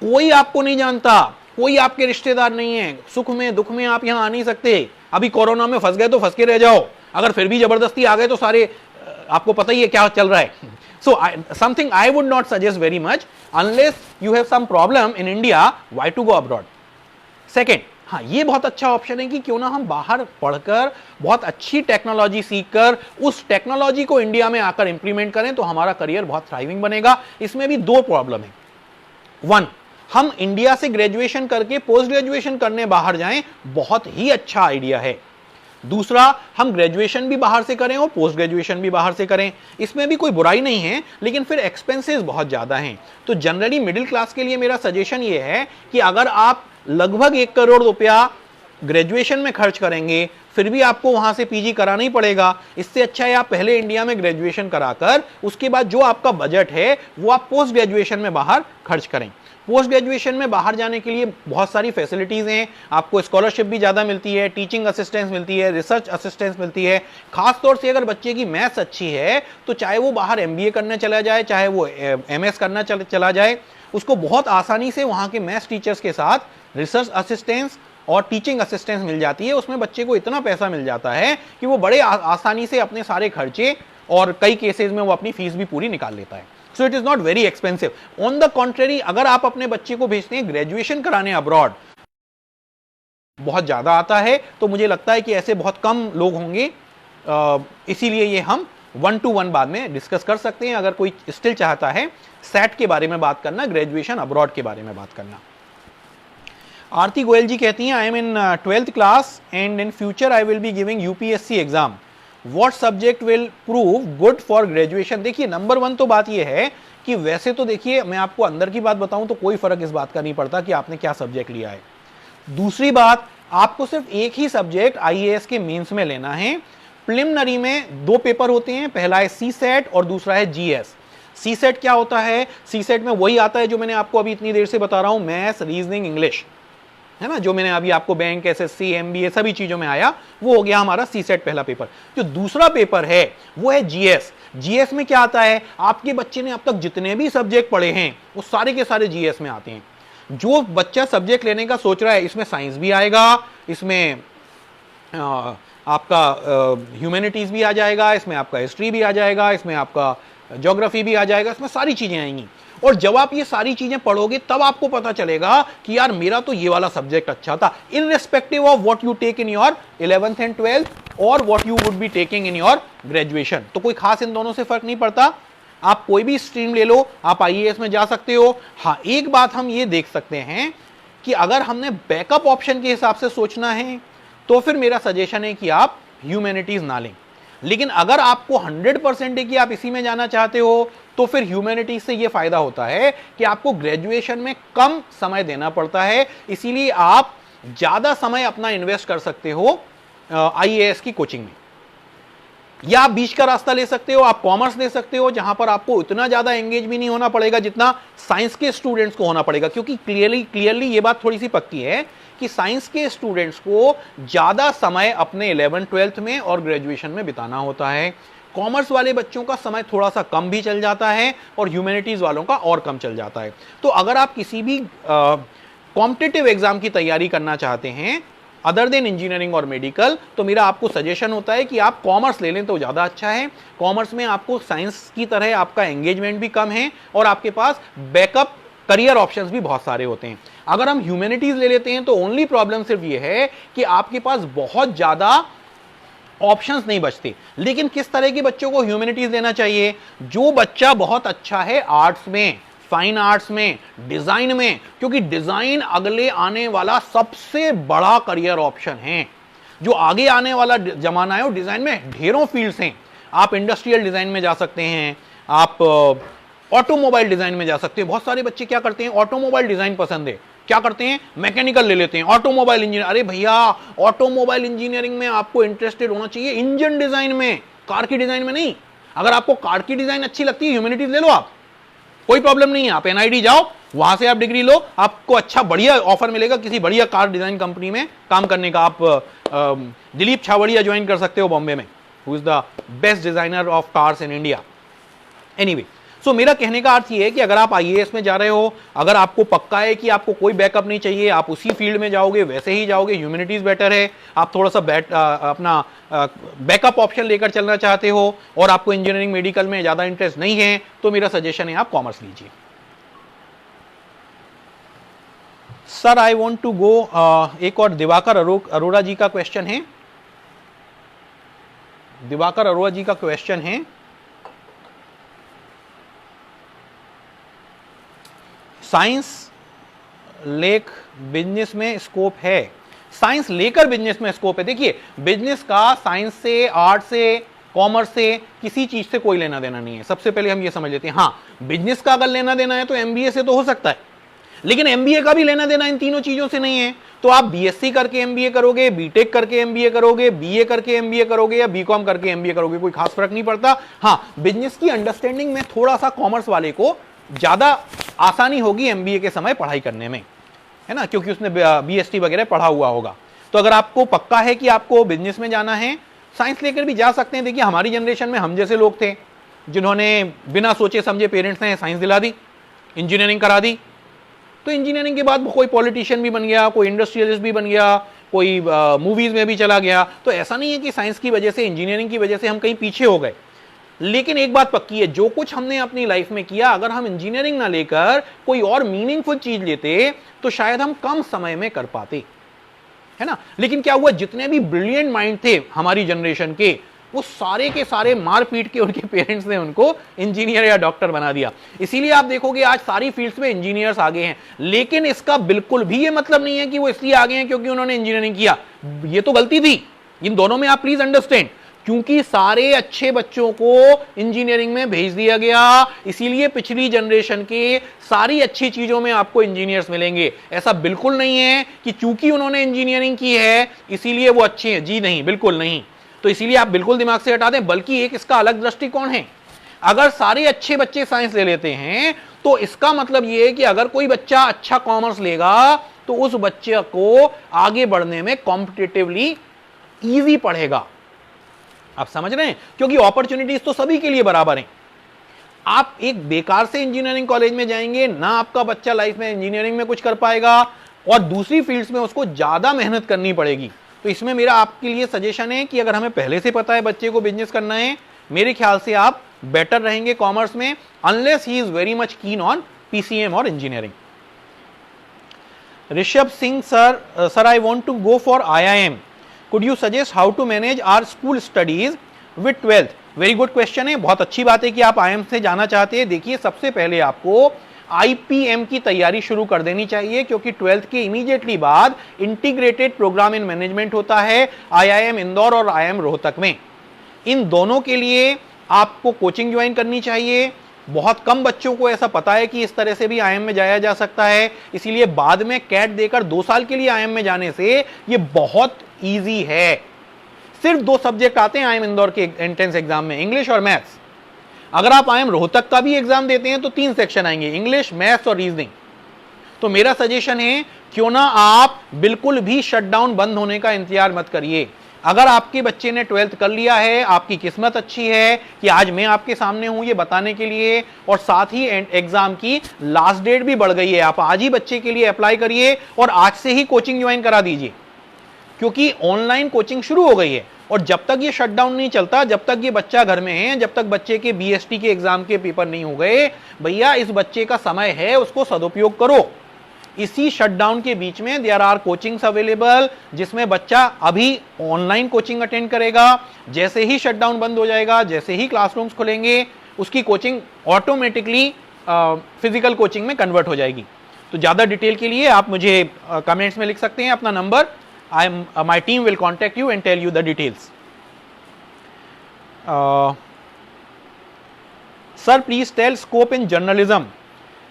कोई आपको नहीं जानता, कोई आपके रिश्तेदार नहीं है, सुख में दुख में आप यहां आ नहीं सकते। अभी कोरोना में फंस गए तो फंस के रह जाओ, अगर फिर भी जबरदस्ती आ गए तो सारे आपको पता ही है क्या चल रहा है। So something I would not suggest very much unless you have some problem in India, why to go abroad? Second, हाँ ये बहुत अच्छा ऑप्शन है कि क्यों ना हम बाहर पढ़कर बहुत अच्छी टेक्नोलॉजी सीखकर उस टेक्नोलॉजी को इंडिया में आकर इंप्लीमेंट करें तो हमारा करियर बहुत थ्राइविंग बनेगा। इसमें भी दो प्रॉब्लम है। वन, हम इंडिया से ग्रेजुएशन करके पोस्ट ग्रेजुएशन करने बाहर जाएं, बहुत ही अच्छा आइडिया है। दूसरा, हम ग्रेजुएशन भी बाहर से करें और पोस्ट ग्रेजुएशन भी बाहर से करें, इसमें भी कोई बुराई नहीं है, लेकिन फिर एक्सपेंसेस बहुत ज्यादा हैं। तो जनरली मिडिल क्लास के लिए मेरा सजेशन ये है कि अगर आप लगभग 1 करोड़ रुपया ग्रेजुएशन में खर्च करेंगे फिर भी आपको वहां से पीजी कराना ही पड़ेगा, इससे अच्छा है आप पहले इंडिया में ग्रेजुएशन कराकर उसके बाद जो आपका बजट है वो आप पोस्ट ग्रेजुएशन में बाहर खर्च करें। पोस्ट ग्रेजुएशन में बाहर जाने के लिए बहुत सारी फैसिलिटीज हैं, आपको स्कॉलरशिप भी ज्यादा मिलती है, टीचिंग असिस्टेंस मिलती है, रिसर्च असिस्टेंस मिलती है। खासतौर से अगर बच्चे की मैथ्स अच्छी है तो चाहे वो बाहर एमबीए करने चला जाए, चाहे वो एमएस करना चला जाए, उसको बहुत आसानी से वहां के मैथ्स टीचर्स के साथ रिसर्च असिस्टेंस और टीचिंग असिस्टेंस मिल जाती है। उसमें बच्चे को इतना पैसा मिल जाता है कि वो बड़े आसानी से अपने सारे खर्चे और कई केसेस में वो अपनी फीस भी पूरी निकाल लेता है। So it is not very expensive. On the contrary, अगर आप अपने बच्चे को भेजते हैं ग्रेजुएशन कराने अब्रॉड, बहुत ज्यादा आता है, तो मुझे लगता है कि ऐसे बहुत कम लोग होंगे। इसीलिए ये हम 1-to-1 बाद में डिस्कस कर सकते हैं अगर कोई स्टिल चाहता है सेट के बारे में बात करना, ग्रेजुएशन अब्रॉड के बारे में बात करना। आरती गोयल जी कहती हैं, I am in 12th class and in future I will be giving UPSC exam, what subject will prove good for graduation? देखिए, नंबर 1 तो बात यह है कि वैसे तो देखिए मैं आपको अंदर की बात बताऊं तो कोई फर्क इस बात का नहीं पड़ता कि आपने क्या सब्जेक्ट लिया है। दूसरी बात, आपको सिर्फ एक ही सब्जेक्ट आईएएस के मेंस में लेना है। प्रिलिमिनरी में 2 पेपर होते हैं, पहला है सी सेट और दूसरा है जीएस। सी सेट क्या होता है? सी सेट में वही आता है जो मैंने आपको अभी इतनी देर से बता रहा हूं, मैथ्स, रीजनिंग, इंग्लिश, है ना, जो मैंने अभी आपको बैंक, एसएससी, एमबीए सभी चीजों में आया, वो हो गया हमारा सी सेट पहला पेपर। जो दूसरा पेपर है वो है जीएस। जीएस में क्या आता है? आपके बच्चे ने अब तक जितने भी सब्जेक्ट पढ़े हैं वो सारे के सारे जीएस में आते हैं। जो बच्चा सब्जेक्ट लेने का सोच रहा है, इसमें साइंस भी आएगा, इसमें आपका ह्यूमैनिटीज भी आ जाएगा, इसमें आपका हिस्ट्री भी आ जाएगा, इसमें आपका ज्योग्राफी भी आ जाएगा, इसमें सारी चीजें आएंगी। और जब आप ये सारी चीजें पढ़ोगे तब आपको पता चलेगा कि यार मेरा तो ये वाला सब्जेक्ट अच्छा था, irrespective of what you take in your 11th and 12th और what you would be taking in your graduation. तो कोई खास इन दोनों से फर्क नहीं पड़ता, आप कोई भी स्ट्रीम ले लो, आप आईएएस में जा सकते हो। हाँ, एक बात हम ये देख सकते हैं कि अगर हमने बैकअप ऑप्शन के हिसाब से सोचना है तो फिर मेरा सजेशन है कि आप ह्यूमैनिटीज ना लें। लेकिन अगर आपको 100% है कि आप इसी में जाना चाहते हो तो फिर ह्यूमैनिटीज से ये फायदा होता है कि आपको ग्रेजुएशन में कम समय देना पड़ता है, इसीलिए आप ज्यादा समय अपना इन्वेस्ट कर सकते हो आईएएस की कोचिंग में। या आप बीच का रास्ता ले सकते हो, आप कॉमर्स ले सकते हो जहां पर आपको इतना ज्यादा एंगेज भी नहीं होना पड़ेगा जितना साइंस के स्टूडेंट्स को होना पड़ेगा, क्योंकि क्लियरली ये बात थोड़ी सी पक्की है कि साइंस के स्टूडेंट्स को ज्यादा समय अपने 11th 12th में और ग्रेजुएशन में बिताना होता है। कॉमर्स वाले बच्चों का समय थोड़ा सा कम भी चल जाता है और ह्यूमैनिटीज वालों का और कम चल जाता है। तो अगर आप किसी भी कॉम्पिटिटिव एग्जाम की तैयारी करना चाहते हैं अदर देन इंजीनियरिंग और मेडिकल, तो मेरा आपको सजेशन होता है कि आप कॉमर्स ले लें तो ज़्यादा अच्छा है। कॉमर्स में आपको साइंस की तरह आपका एंगेजमेंट भी कम है और आपके पास बैकअप करियर ऑप्शंस भी बहुत सारे होते हैं। अगर हम ह्यूमैनिटीज ले लेते हैं तो ओनली प्रॉब्लम सिर्फ ये है कि आपके पास बहुत ज़्यादा ऑप्शंस नहीं बचते। लेकिन किस तरह के बच्चों को ह्यूमैनिटीज लेना चाहिए? जो बच्चा बहुत अच्छा है आर्ट्स में, फाइन आर्ट्स में, डिजाइन में, क्योंकि डिजाइन अगले आने वाला सबसे बड़ा करियर ऑप्शन है। जो आगे आने वाला जमाना है वो डिजाइन में ढेरों फील्ड्स हैं। आप इंडस्ट्रियल डिजाइन में जा सकते हैं, आप ऑटोमोबाइल डिजाइन में जा सकते हैं। बहुत सारे बच्चे क्या करते हैं, ऑटोमोबाइल डिजाइन पसंद है, क्या करते हैं, मैकेनिकल ले लेते हैं, ऑटोमोबाइल इंजीनियर। अरे भैया, ऑटोमोबाइल इंजीनियरिंग में आपको इंटरेस्टेड होना चाहिए इंजन डिजाइन में, कार की डिजाइन में नहीं। अगर आपको कार की डिजाइन अच्छी लगती है, ह्यूमैनिटीज ले लो आप। कोई प्रॉब्लम नहीं है, आप एनआईटी जाओ, वहां से आप डिग्री लो, आपको अच्छा बढ़िया ऑफर मिलेगा किसी बढ़िया कार डिजाइन कंपनी में काम करने का। आप दिलीप छावड़िया ज्वाइन कर सकते हो बॉम्बे में, who is the best designer of cars in India. Anyway, so मेरा कहने का अर्थ ये है कि अगर आप आईएएस में जा रहे हो, अगर आपको पक्का है कि आपको कोई बैकअप नहीं चाहिए, आप उसी फील्ड में जाओगे, वैसे ही जाओगे, ह्यूमैनिटीज बेटर है, आप थोड़ा सा अपना बैकअप ऑप्शन लेकर चलना चाहते हो और आपको इंजीनियरिंग मेडिकल में ज्यादा इंटरेस्ट नहीं है, तो मेरा सजेशन है आप कॉमर्स लीजिए। Sir I want to go, एक और दिवाकर अरोड़ा जी का क्वेश्चन है। दिवाकर अरोड़ा जी का क्वेश्चन है, साइंस लेक बिजनेस में स्कोप है? साइंस लेकर बिजनेस में स्कोप है? देखिए, बिजनेस का साइंस से, आर्ट से, कॉमर्स से, किसी चीज से कोई लेना देना नहीं है। सबसे पहले हम ये समझ लेते हैं। हाँ, बिजनेस का अगर लेना देना है तो एमबीए से तो हो सकता है, लेकिन एमबीए का भी लेना देना इन तीनों चीजों से नहीं है। तो आप बीएससी करके एमबीए करोगे, बीटेक करके एमबीए करोगे, बीए करके एमबीए करोगे या बीकॉम करके एमबीए करोगे, कोई खास फर्क नहीं पड़ता। हाँ, बिजनेस की अंडरस्टैंडिंग में थोड़ा सा कॉमर्स वाले को ज्यादा आसानी होगी एमबीए के समय पढ़ाई करने में, है ना, क्योंकि उसने बीएसटी वगैरह पढ़ा हुआ होगा। तो अगर आपको पक्का है कि आपको बिजनेस में जाना है, साइंस लेकर भी जा सकते हैं। देखिए, हमारी जनरेशन में हम जैसे लोग थे जिन्होंने बिना सोचे समझे, पेरेंट्स ने साइंस दिला दी, इंजीनियरिंग करा दी, तो इंजीनियरिंग के बाद कोई पॉलिटिशियन भी बन गया, कोई इंडस्ट्रियलिस्ट भी बन गया, कोई मूवीज में भी चला गया। तो ऐसा नहीं है कि साइंस की वजह से, इंजीनियरिंग की वजह से हम कहीं पीछे हो गए। लेकिन एक बात पक्की है, जो कुछ हमने अपनी लाइफ में किया, अगर हम इंजीनियरिंग ना लेकर कोई और मीनिंगफुल चीज लेते तो शायद हम कम समय में कर पाते, है ना। लेकिन क्या हुआ, जितने भी ब्रिलियंट माइंड थे हमारी जनरेशन के, वो सारे के सारे मार पीट के उनके पेरेंट्स ने उनको इंजीनियर या डॉक्टर बना दिया। इसीलिए आप देखोगे आज सारी फील्ड्स में इंजीनियर्स आगे हैं। लेकिन इसका बिल्कुल भी ये मतलब नहीं है कि वो इसलिए आगे हैं क्योंकि उन्होंने इंजीनियरिंग किया। ये तो गलती थी। इन दोनों में आप प्लीज अंडरस्टैंड, क्योंकि सारे अच्छे बच्चों को इंजीनियरिंग में भेज दिया गया, इसीलिए पिछली जनरेशन के सारी अच्छी चीजों में आपको इंजीनियर्स मिलेंगे। ऐसा बिल्कुल नहीं है कि चूंकि उन्होंने इंजीनियरिंग की है इसीलिए वो अच्छे हैं, जी नहीं, बिल्कुल नहीं। तो इसीलिए आप बिल्कुल दिमाग से हटा दें। बल्कि एक इसका अलग दृष्टिकोण है, अगर सारे अच्छे बच्चे साइंस ले लेते हैं तो इसका मतलब यह है कि अगर कोई बच्चा अच्छा कॉमर्स लेगा तो उस बच्चे को आगे बढ़ने में कॉम्पिटिटिवली इजी पड़ेगा। आप समझ रहे हैं, क्योंकि अपॉर्चुनिटीज तो सभी के लिए बराबर हैं। आप एक बेकार से इंजीनियरिंग कॉलेज में जाएंगे ना, आपका बच्चा लाइफ में इंजीनियरिंग में कुछ कर पाएगा, और दूसरी फील्ड्स में उसको ज्यादा मेहनत करनी पड़ेगी। तो इसमें मेरा आपके लिए सजेशन है कि अगर हमें पहले से पता है बच्चे को बिजनेस करना है, मेरे ख्याल से आप बेटर रहेंगे कॉमर्स में, unless he is very much keen on PCM और engineering. Rishabh Singh, sir I want to go for IIM, could you suggest how to manage our school studies with 12th? Very good question है, बहुत अच्छी बात है कि आप IIM से जाना चाहते हैं। देखिए, सबसे पहले आपको आईपीएम की तैयारी शुरू कर देनी चाहिए, क्योंकि 12th के इमीडिएटली बाद इंटीग्रेटेड प्रोग्राम इन मैनेजमेंट होता है आईआईएम इंदौर और आईआईएम रोहतक में। इन दोनों के लिए आपको कोचिंग ज्वाइन करनी चाहिए। बहुत कम बच्चों को ऐसा पता है कि इस तरह से भी आईआईएम में जाया जा सकता है, इसीलिए बाद में कैट देकर 2 साल के लिए आईआईएम में जाने से ये बहुत ईजी है। सिर्फ 2 सब्जेक्ट आते हैं आईआईएम इंदौर के एंट्रेंस एग्जाम में, इंग्लिश और मैथ्स। अगर आप आईआईएम रोहतक का भी एग्जाम देते हैं तो 3 सेक्शन आएंगे, इंग्लिश, मैथ्स और रीजनिंग। तो मेरा सजेशन है, क्यों ना आप बिल्कुल भी शटडाउन बंद होने का इंतजार मत करिए। अगर आपके बच्चे ने 12th कर लिया है, आपकी किस्मत अच्छी है कि आज मैं आपके सामने हूं ये बताने के लिए, और साथ ही एग्जाम की लास्ट डेट भी बढ़ गई है। आप आज ही बच्चे के लिए अप्लाई करिए और आज से ही कोचिंग ज्वाइन करा दीजिए, क्योंकि ऑनलाइन कोचिंग शुरू हो गई है। और जब तक ये शटडाउन नहीं चलता, जब तक ये बच्चा घर में है, जब तक बच्चे के बीएसटी के एग्जाम के पेपर नहीं हो गए, भैया इस बच्चे का समय है, उसको सदुपयोग करो। इसी शटडाउन के बीच में देयर आर कोचिंग्स अवेलेबल, जिसमें बच्चा अभी ऑनलाइन कोचिंग अटेंड करेगा। जैसे ही शटडाउन बंद हो जाएगा, जैसे ही क्लासरूम्स खुलेंगे, उसकी कोचिंग ऑटोमेटिकली फिजिकल कोचिंग में कन्वर्ट हो जाएगी। तो ज्यादा डिटेल के लिए आप मुझे कमेंट्स में लिख सकते हैं अपना number, my team will contact you and tell you the details. Sir, please tell scope in journalism.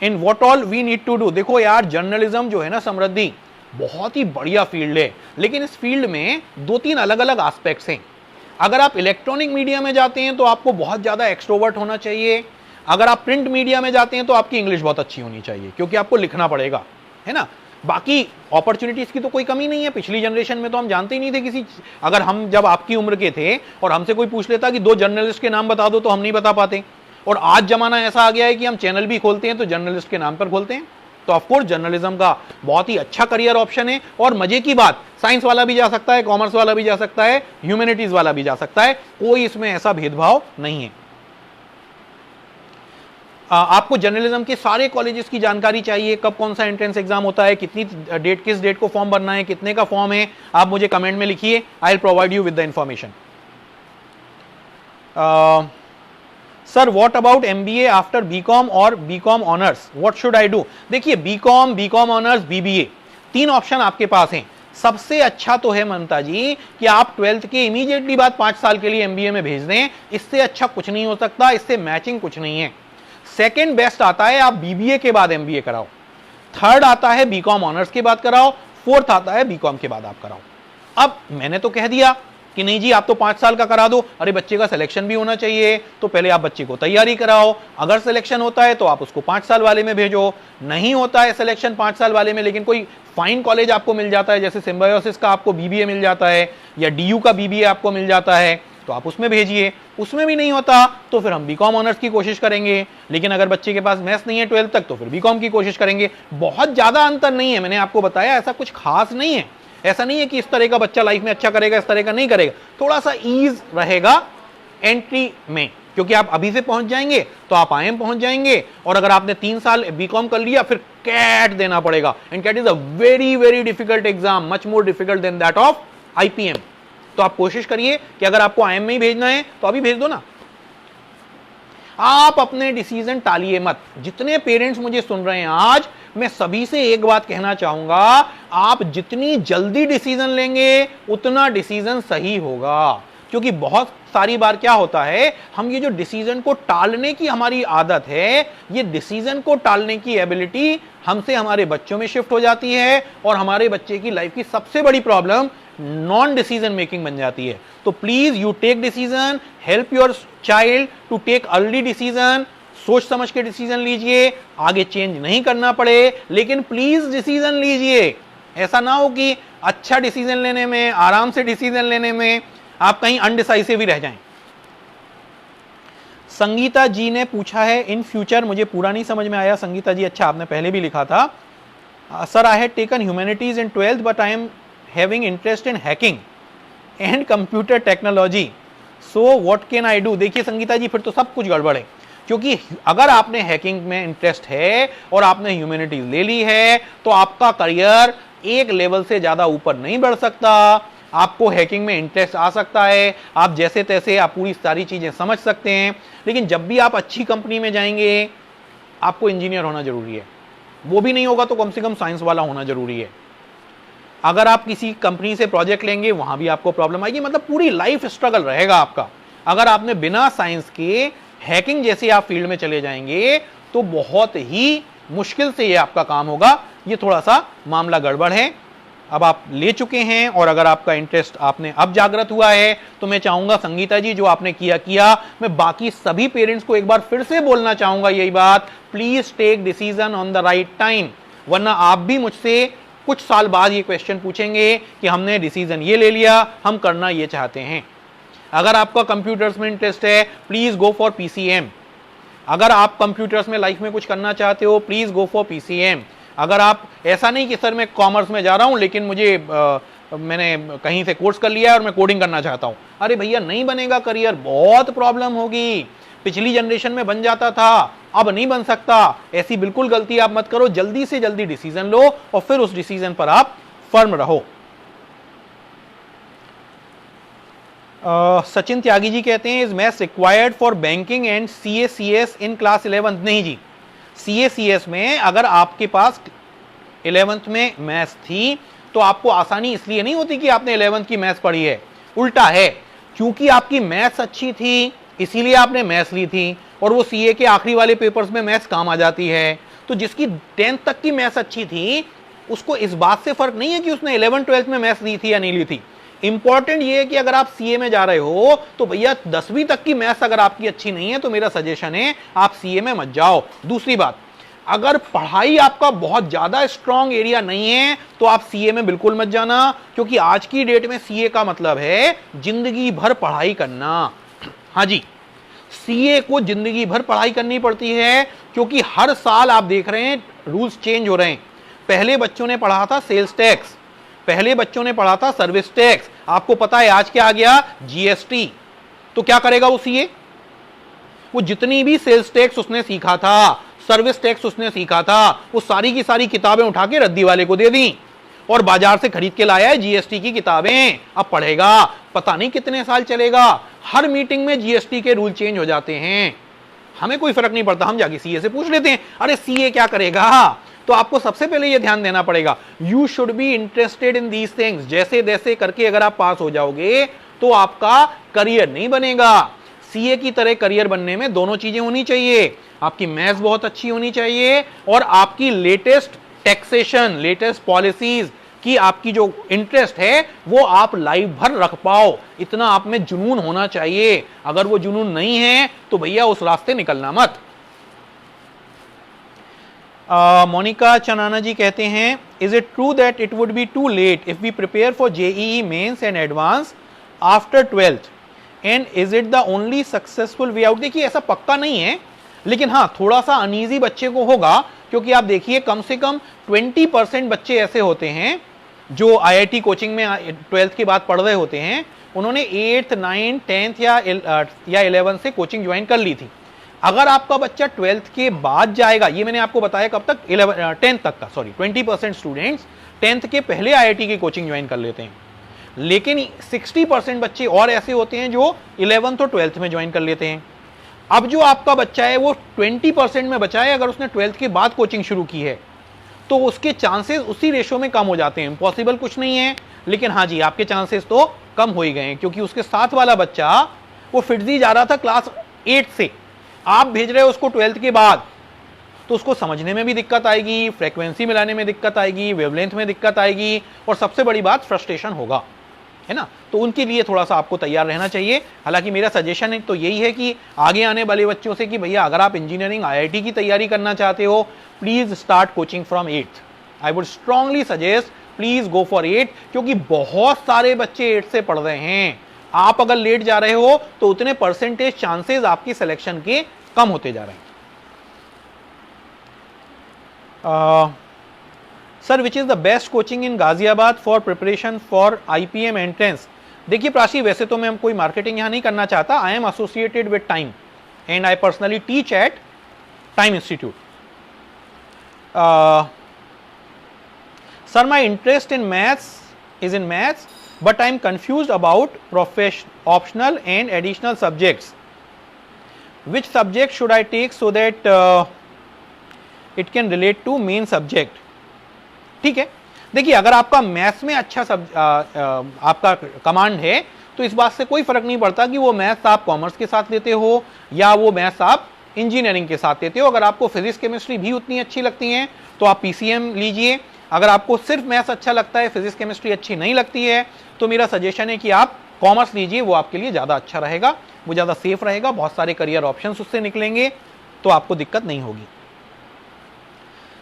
In what all we need to do? देखो यार, जर्नलिज्म जो है ना समृद्धि, बहुत ही बढ़िया फील्ड है, लेकिन इस फील्ड में 2-3 अलग अलग एस्पेक्ट्स हैं। अगर आप इलेक्ट्रॉनिक मीडिया में जाते हैं तो आपको बहुत ज्यादा एक्सट्रोवर्ट होना चाहिए। अगर आप प्रिंट मीडिया में जाते हैं तो आपकी इंग्लिश बहुत अच्छी होनी चाहिए, क्योंकि आपको लिखना पड़ेगा, है ना। बाकी अपॉर्चुनिटीज की तो कोई कमी नहीं है। पिछली जनरेशन में तो हम जानते ही नहीं थे किसी, अगर हम जब आपकी उम्र के थे और हमसे कोई पूछ लेता कि 2 जर्नलिस्ट के नाम बता दो, तो हम नहीं बता पाते। और आज जमाना ऐसा आ गया है कि हम चैनल भी खोलते हैं तो जर्नलिस्ट के नाम पर खोलते हैं। तो ऑफकोर्स जर्नलिज्म का बहुत ही अच्छा करियर ऑप्शन है। और मजे की बात, साइंस वाला भी जा सकता है, कॉमर्स वाला भी जा सकता है, ह्यूमैनिटीज वाला भी जा सकता है, कोई इसमें ऐसा भेदभाव नहीं है। आपको जर्नलिज्म के सारे कॉलेजेस की जानकारी चाहिए, कब कौन सा एंट्रेंस एग्जाम होता है, कितनी डेट, किस डेट को फॉर्म भरना है, कितने का फॉर्म है, आप मुझे कमेंट में लिखिए, I will provide you with the information. Sir what about MBA after BCom और BCom honours, what should I do? देखिए BCom, BCom honours, BBA, 3 option आपके पास हैं। सबसे अच्छा तो है ममता जी कि आप 12th के इमीडिएटली बाद 5 साल के लिए एमबीए में भेज दें, इससे अच्छा कुछ नहीं हो सकता, इससे मैचिंग कुछ नहीं है। सेकेंड बेस्ट आता है आप बीबीए के बाद एमबीए कराओ, थर्ड आता है बीकॉम ऑनर्स के बाद कराओ, फोर्थ आता है बीकॉम के बाद आप कराओ। अब मैंने तो कह दिया कि नहीं जी आप तो 5 साल का करा दो, अरे बच्चे का सिलेक्शन भी होना चाहिए, तो पहले आप बच्चे को तैयारी कराओ, अगर सिलेक्शन होता है तो आप उसको 5 साल वाले में भेजो, नहीं होता है सिलेक्शन 5 साल वाले में, लेकिन कोई फाइन कॉलेज आपको मिल जाता है, जैसे सिम्बायोसिस का आपको बीबीए मिल जाता है या डीयू का बीबीए आपको मिल जाता है, तो आप उसमें भेजिए। उसमें भी नहीं होता तो फिर हम बीकॉम ऑनर्स की कोशिश करेंगे, लेकिन अगर बच्चे के पास मैथ्स नहीं है 12th तक तो फिर बीकॉम की कोशिश करेंगे। बहुत ज्यादा अंतर नहीं है, मैंने आपको बताया ऐसा कुछ खास नहीं है। ऐसा नहीं है कि इस तरह का बच्चा लाइफ में अच्छा करेगा, इस तरह का नहीं करेगा, थोड़ा सा ईज रहेगा एंट्री में, क्योंकि आप अभी से पहुंच जाएंगे तो आप आईएम पहुंच जाएंगे। और अगर आपने 3 साल बीकॉम कर लिया फिर कैट देना पड़ेगा, and CAT is a very very difficult exam, much more difficult than that of IPM. तो आप कोशिश करिए कि अगर आपको आईएम में ही भेजना है तो अभी भेज दो ना। आप अपने डिसीजन टालिए मत। जितने पेरेंट्स मुझे सुन रहे हैं आज, मैं सभी से एक बात कहना चाहूंगा, आप जितनी जल्दी डिसीजन लेंगे उतना डिसीजन सही होगा। क्योंकि बहुत सारी बार क्या होता है, हम ये जो डिसीजन को टालने की हमारी आदत है, ये डिसीजन को टालने की एबिलिटी हमसे हमारे बच्चों में शिफ्ट हो जाती है, और हमारे बच्चे की लाइफ की सबसे बड़ी प्रॉब्लम नॉन डिसीजन मेकिंग बन जाती है। तो please you take decision, help your child to take early decision, सोच समझ के डिसीजन लीजिए, आगे चेंज नहीं करना पड़े, लेकिन प्लीज डिसीजन लीजिए। ऐसा ना हो कि अच्छा डिसीजन लेने में, आराम से डिसीजन लेने में आप कहीं अनडिसाइसिव भी रह जाएं। संगीता जी ने पूछा है इन फ्यूचर, मुझे पूरा नहीं समझ में आया संगीता जी, अच्छा आपने पहले भी लिखा था। Sir I had taken humanities in 12th but I am having interest in hacking and computer technology, so what can I do? देखिए संगीता जी फिर तो सब कुछ गड़बड़ है, क्योंकि अगर आपने हैकिंग में इंटरेस्ट है और आपने ह्यूमैनिटीज ले ली है तो आपका करियर एक लेवल से ज्यादा ऊपर नहीं बढ़ सकता। आपको हैकिंग में इंटरेस्ट आ सकता है, आप जैसे तैसे आप पूरी सारी चीजें समझ सकते हैं, लेकिन जब भी आप अच्छी कंपनी में जाएंगे आपको इंजीनियर होना जरूरी है। वो भी नहीं होगा तो कम से कम साइंस वाला होना जरूरी है। अगर आप किसी कंपनी से प्रोजेक्ट लेंगे वहां भी आपको प्रॉब्लम आएगी, मतलब पूरी लाइफ स्ट्रगल रहेगा आपका। अगर आपने बिना साइंस के हैकिंग जैसे आप फील्ड में चले जाएंगे तो बहुत ही मुश्किल से ये आपका काम होगा। ये थोड़ा सा मामला गड़बड़ है। अब आप ले चुके हैं और अगर आपका इंटरेस्ट आपने अब जागृत हुआ है तो मैं चाहूंगा संगीता जी जो आपने किया। मैं बाकी सभी पेरेंट्स को एक बार फिर से बोलना चाहूंगा यही बात, please take decision on the right time, वरना आप भी मुझसे कुछ साल बाद ये क्वेश्चन पूछेंगे कि हमने डिसीजन ये ले लिया, हम करना ये चाहते हैं। अगर आपका कंप्यूटर्स में इंटरेस्ट है प्लीज गो फॉर पीसीएम। अगर आप कंप्यूटर्स में लाइफ में कुछ करना चाहते हो प्लीज गो फॉर पीसीएम। अगर आप ऐसा नहीं कि सर मैं कॉमर्स में जा रहा हूं लेकिन मुझे मैंने कहीं से कोर्स कर लिया है और मैं कोडिंग करना चाहता हूं, अरे भैया नहीं बनेगा करियर, बहुत प्रॉब्लम होगी। पिछली जनरेशन में बन जाता था, अब नहीं बन सकता। ऐसी बिल्कुल गलती आप मत करो, जल्दी से जल्दी डिसीजन लो और फिर उस डिसीजन पर आप फर्म रहो। सचिन त्यागी जी कहते हैं is maths required for banking and सीएसीएस in class 11th? नहीं जी, सीएसीएस में अगर आपके पास 11th में मैथ्स थी तो आपको आसानी इसलिए नहीं होती कि आपने 11th की मैथ्स पढ़ी है, उल्टा है, क्योंकि आपकी मैथ्स अच्छी थी इसीलिए आपने मैथ्स ली थी, और वो सीए के आखिरी वाले पेपर्स में मैथ्स काम आ जाती है। तो जिसकी 10th तक की मैथ्स अच्छी थी उसको इस बात से फर्क नहीं है कि उसने 11th 12th में मैथ्स ली थी या नहीं ली थी। इंपॉर्टेंट ये है कि अगर आप सीए में जा रहे हो तो भैया 10वीं तक की मैथ्स अगर आपकी अच्छी नहीं है तो मेरा सजेशन है आप सीए में मत जाओ। दूसरी बात, अगर पढ़ाई आपका बहुत ज्यादा स्ट्रांग एरिया नहीं है तो आप सीए में बिल्कुल मत जाना, क्योंकि आज की डेट में सीए का मतलब है जिंदगी भर पढ़ाई करना। हाँ जी, सीए को जिंदगी भर पढ़ाई करनी पड़ती है, क्योंकि हर साल आप देख रहे हैं रूल्स चेंज हो रहे हैं। पहले बच्चों ने पढ़ा था सेल्स टैक्स, पहले बच्चों ने पढ़ा था सर्विस टैक्स, आपको पता है आज क्या आ गया, जीएसटी। तो क्या करेगा वो सीए? वो जितनी भी सेल्स टैक्स उसने सीखा था, सर्विस टैक्स उसने सीखा था, वो सारी की सारी किताबें उठा के रद्दी वाले को दे दी और बाजार से खरीद के लाया है जीएसटी की किताबें। अब पढ़ेगा, पता नहीं कितने साल चलेगा। हर मीटिंग में जीएसटी के रूल चेंज हो जाते हैं, हमें कोई फर्क नहीं पड़ता, हम जाके सीए से पूछ लेते हैं, अरे सीए क्या करेगा। तो आपको सबसे पहले यह ध्यान देना पड़ेगा, you should be interested in these things. जैसे जैसे करके अगर आप पास हो जाओगे तो आपका करियर नहीं बनेगा। सीए की तरह करियर बनने में दोनों चीजें होनी चाहिए, आपकी मैथ्स बहुत अच्छी होनी चाहिए और आपकी लेटेस्ट टैक्सेशन, लेटेस्ट पॉलिसीज की आपकी जो इंटरेस्ट है वो आप लाइफ भर रख पाओ, इतना आप में जुनून होना चाहिए। अगर वो जुनून नहीं है तो भैया उस रास्ते निकलना मत। मोनिका चनाना जी कहते हैं, is it true that it would be too late if we prepare for JEE mains and advance after 12th and is it the only successful way out? देखिए ऐसा पक्का नहीं है, लेकिन हाँ थोड़ा सा अनईजी बच्चे को होगा, क्योंकि आप देखिए कम से कम 20% बच्चे ऐसे होते हैं जो आईआईटी कोचिंग में 12th के बाद पढ़ रहे होते हैं, उन्होंने 8th 9th 10th या 11th से कोचिंग ज्वाइन कर ली थी। अगर आपका बच्चा 12th के बाद जाएगा, ये मैंने आपको बताया कब तक, 10th तक का, सॉरी 20% स्टूडेंट्स 10th के पहले आईआईटी की कोचिंग ज्वाइन कर लेते हैं, लेकिन 60% बच्चे और ऐसे होते हैं जो 11th और 12th में ज्वाइन कर लेते हैं। अब जो आपका बच्चा है वो 20% में बचा है, अगर उसने 12th के बाद कोचिंग शुरू की है तो उसके चांसेस उसी रेशो में कम हो जाते हैं। इम्पॉसिबल कुछ नहीं है, लेकिन हाँ जी आपके चांसेस तो कम हो ही गए हैं, क्योंकि उसके साथ वाला बच्चा वो फिटजी जा रहा था क्लास 8 से, आप भेज रहे हो उसको 12th के बाद, तो उसको समझने में भी दिक्कत आएगी, फ्रीक्वेंसी मिलाने में दिक्कत आएगी, वेवलेंथ में दिक्कत आएगी, और सबसे बड़ी बात फ्रस्ट्रेशन होगा, है ना। तो उनके लिए थोड़ा सा आपको तैयार रहना चाहिए। हालांकि मेरा सजेशन तो यही है कि आगे आने वाले बच्चों से कि भैया अगर आप इंजीनियरिंग आईआईटी की तैयारी करना चाहते हो, please start coaching from 8th। I would strongly suggest please go for 8, क्योंकि बहुत सारे बच्चे 8 से पढ़ रहे हैं। आप अगर लेट जा रहे हो तो उतने परसेंटेज चांसेस आपकी सिलेक्शन के कम होते जा रहे हैं। Sir which is the best coaching in Ghaziabad for preparation for IPM entrance? देखिए प्राची, वैसे तो मैं कोई मार्केटिंग यहां नहीं करना चाहता, I am associated with time and I personally teach at time institute. Sir my interest in maths is in maths, but I am confused about optional and additional subjects. Which subject should I take so that it can relate to main subject? ठीक है, देखिए अगर आपका maths में अच्छा आपका command है तो इस बात से कोई फर्क नहीं पड़ता कि वो मैथ्स आप कॉमर्स के साथ लेते हो या वो मैथ्स आप इंजीनियरिंग के साथ लेते हो। अगर आपको फिजिक्स केमिस्ट्री भी उतनी अच्छी लगती है तो आप पीसीएम लीजिए। अगर आपको सिर्फ मैथ्स अच्छा लगता है, फिजिक्स केमिस्ट्री अच्छी नहीं लगती है, तो मेरा सजेशन है कि आप कॉमर्स लीजिए, वो आपके लिए ज़्यादा अच्छा रहेगा, वो ज़्यादा सेफ रहेगा, बहुत सारे करियर ऑप्शंस उससे निकलेंगे, तो आपको दिक्कत नहीं होगी।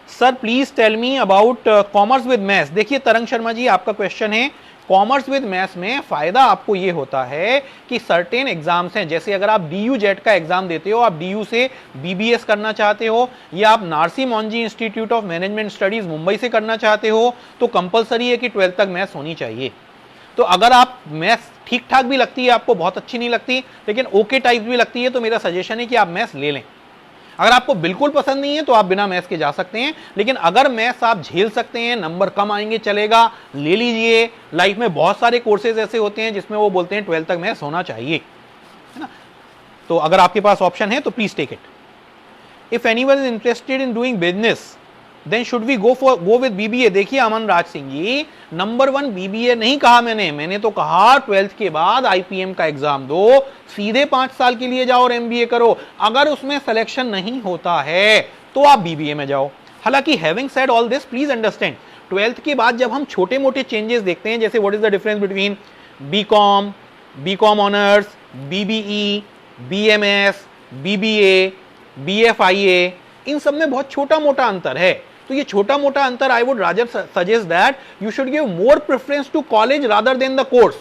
Sir please tell me about commerce with maths. देखिए तरंग शर्मा जी, आपका क्वेश्चन है कॉमर्स विद मैथ्स में फायदा आपको ये होता है कि सर्टेन एग्जाम्स हैं, जैसे अगर आप डीयू जेट का एग्जाम देते हो, आप डीयू से बीबीएस करना चाहते हो या आप Narsee Monjee institute of management studies Mumbai से करना चाहते हो, तो कंपलसरी है कि 12th तक मैथ्स होनी चाहिए। तो अगर आप मैथ्स ठीक ठाक भी लगती है आपको, बहुत अच्छी नहीं लगती लेकिन ओके टाइप भी लगती है, तो मेरा सजेशन है कि आप मैथ्स ले लें। अगर आपको बिल्कुल पसंद नहीं है तो आप बिना मैथ्स के जा सकते हैं, लेकिन अगर मैथ्स आप झेल सकते हैं, नंबर कम आएंगे चलेगा, ले लीजिए। लाइफ में बहुत सारे कोर्सेज ऐसे होते हैं जिसमें वो बोलते हैं 12th तक मैथ्स होना चाहिए, है ना। तो अगर आपके पास ऑप्शन है तो please take it. If anyone is interested in doing business then should we go with BBA. देखिए अमन राज सिंह जी, नंबर 1 बीबीए नहीं कहा मैंने तो कहा 12th के बाद आईपीएम का एग्जाम दो, सीधे 5 साल के लिए जाओ और एमबीए करो। अगर उसमें सिलेक्शन नहीं होता है तो आप बीबीए में जाओ। हालांकि having said all this, please understand 12th के बाद जब हम छोटे मोटे चेंजेस देखते हैं, जैसे what is the difference between BCom, BCom honours, BBE, BMS, BBA, BFIA, इन सब में बहुत छोटा मोटा अंतर है। तो ये छोटा मोटा अंतर, I would rather suggest that you should give more preference to college rather than the course.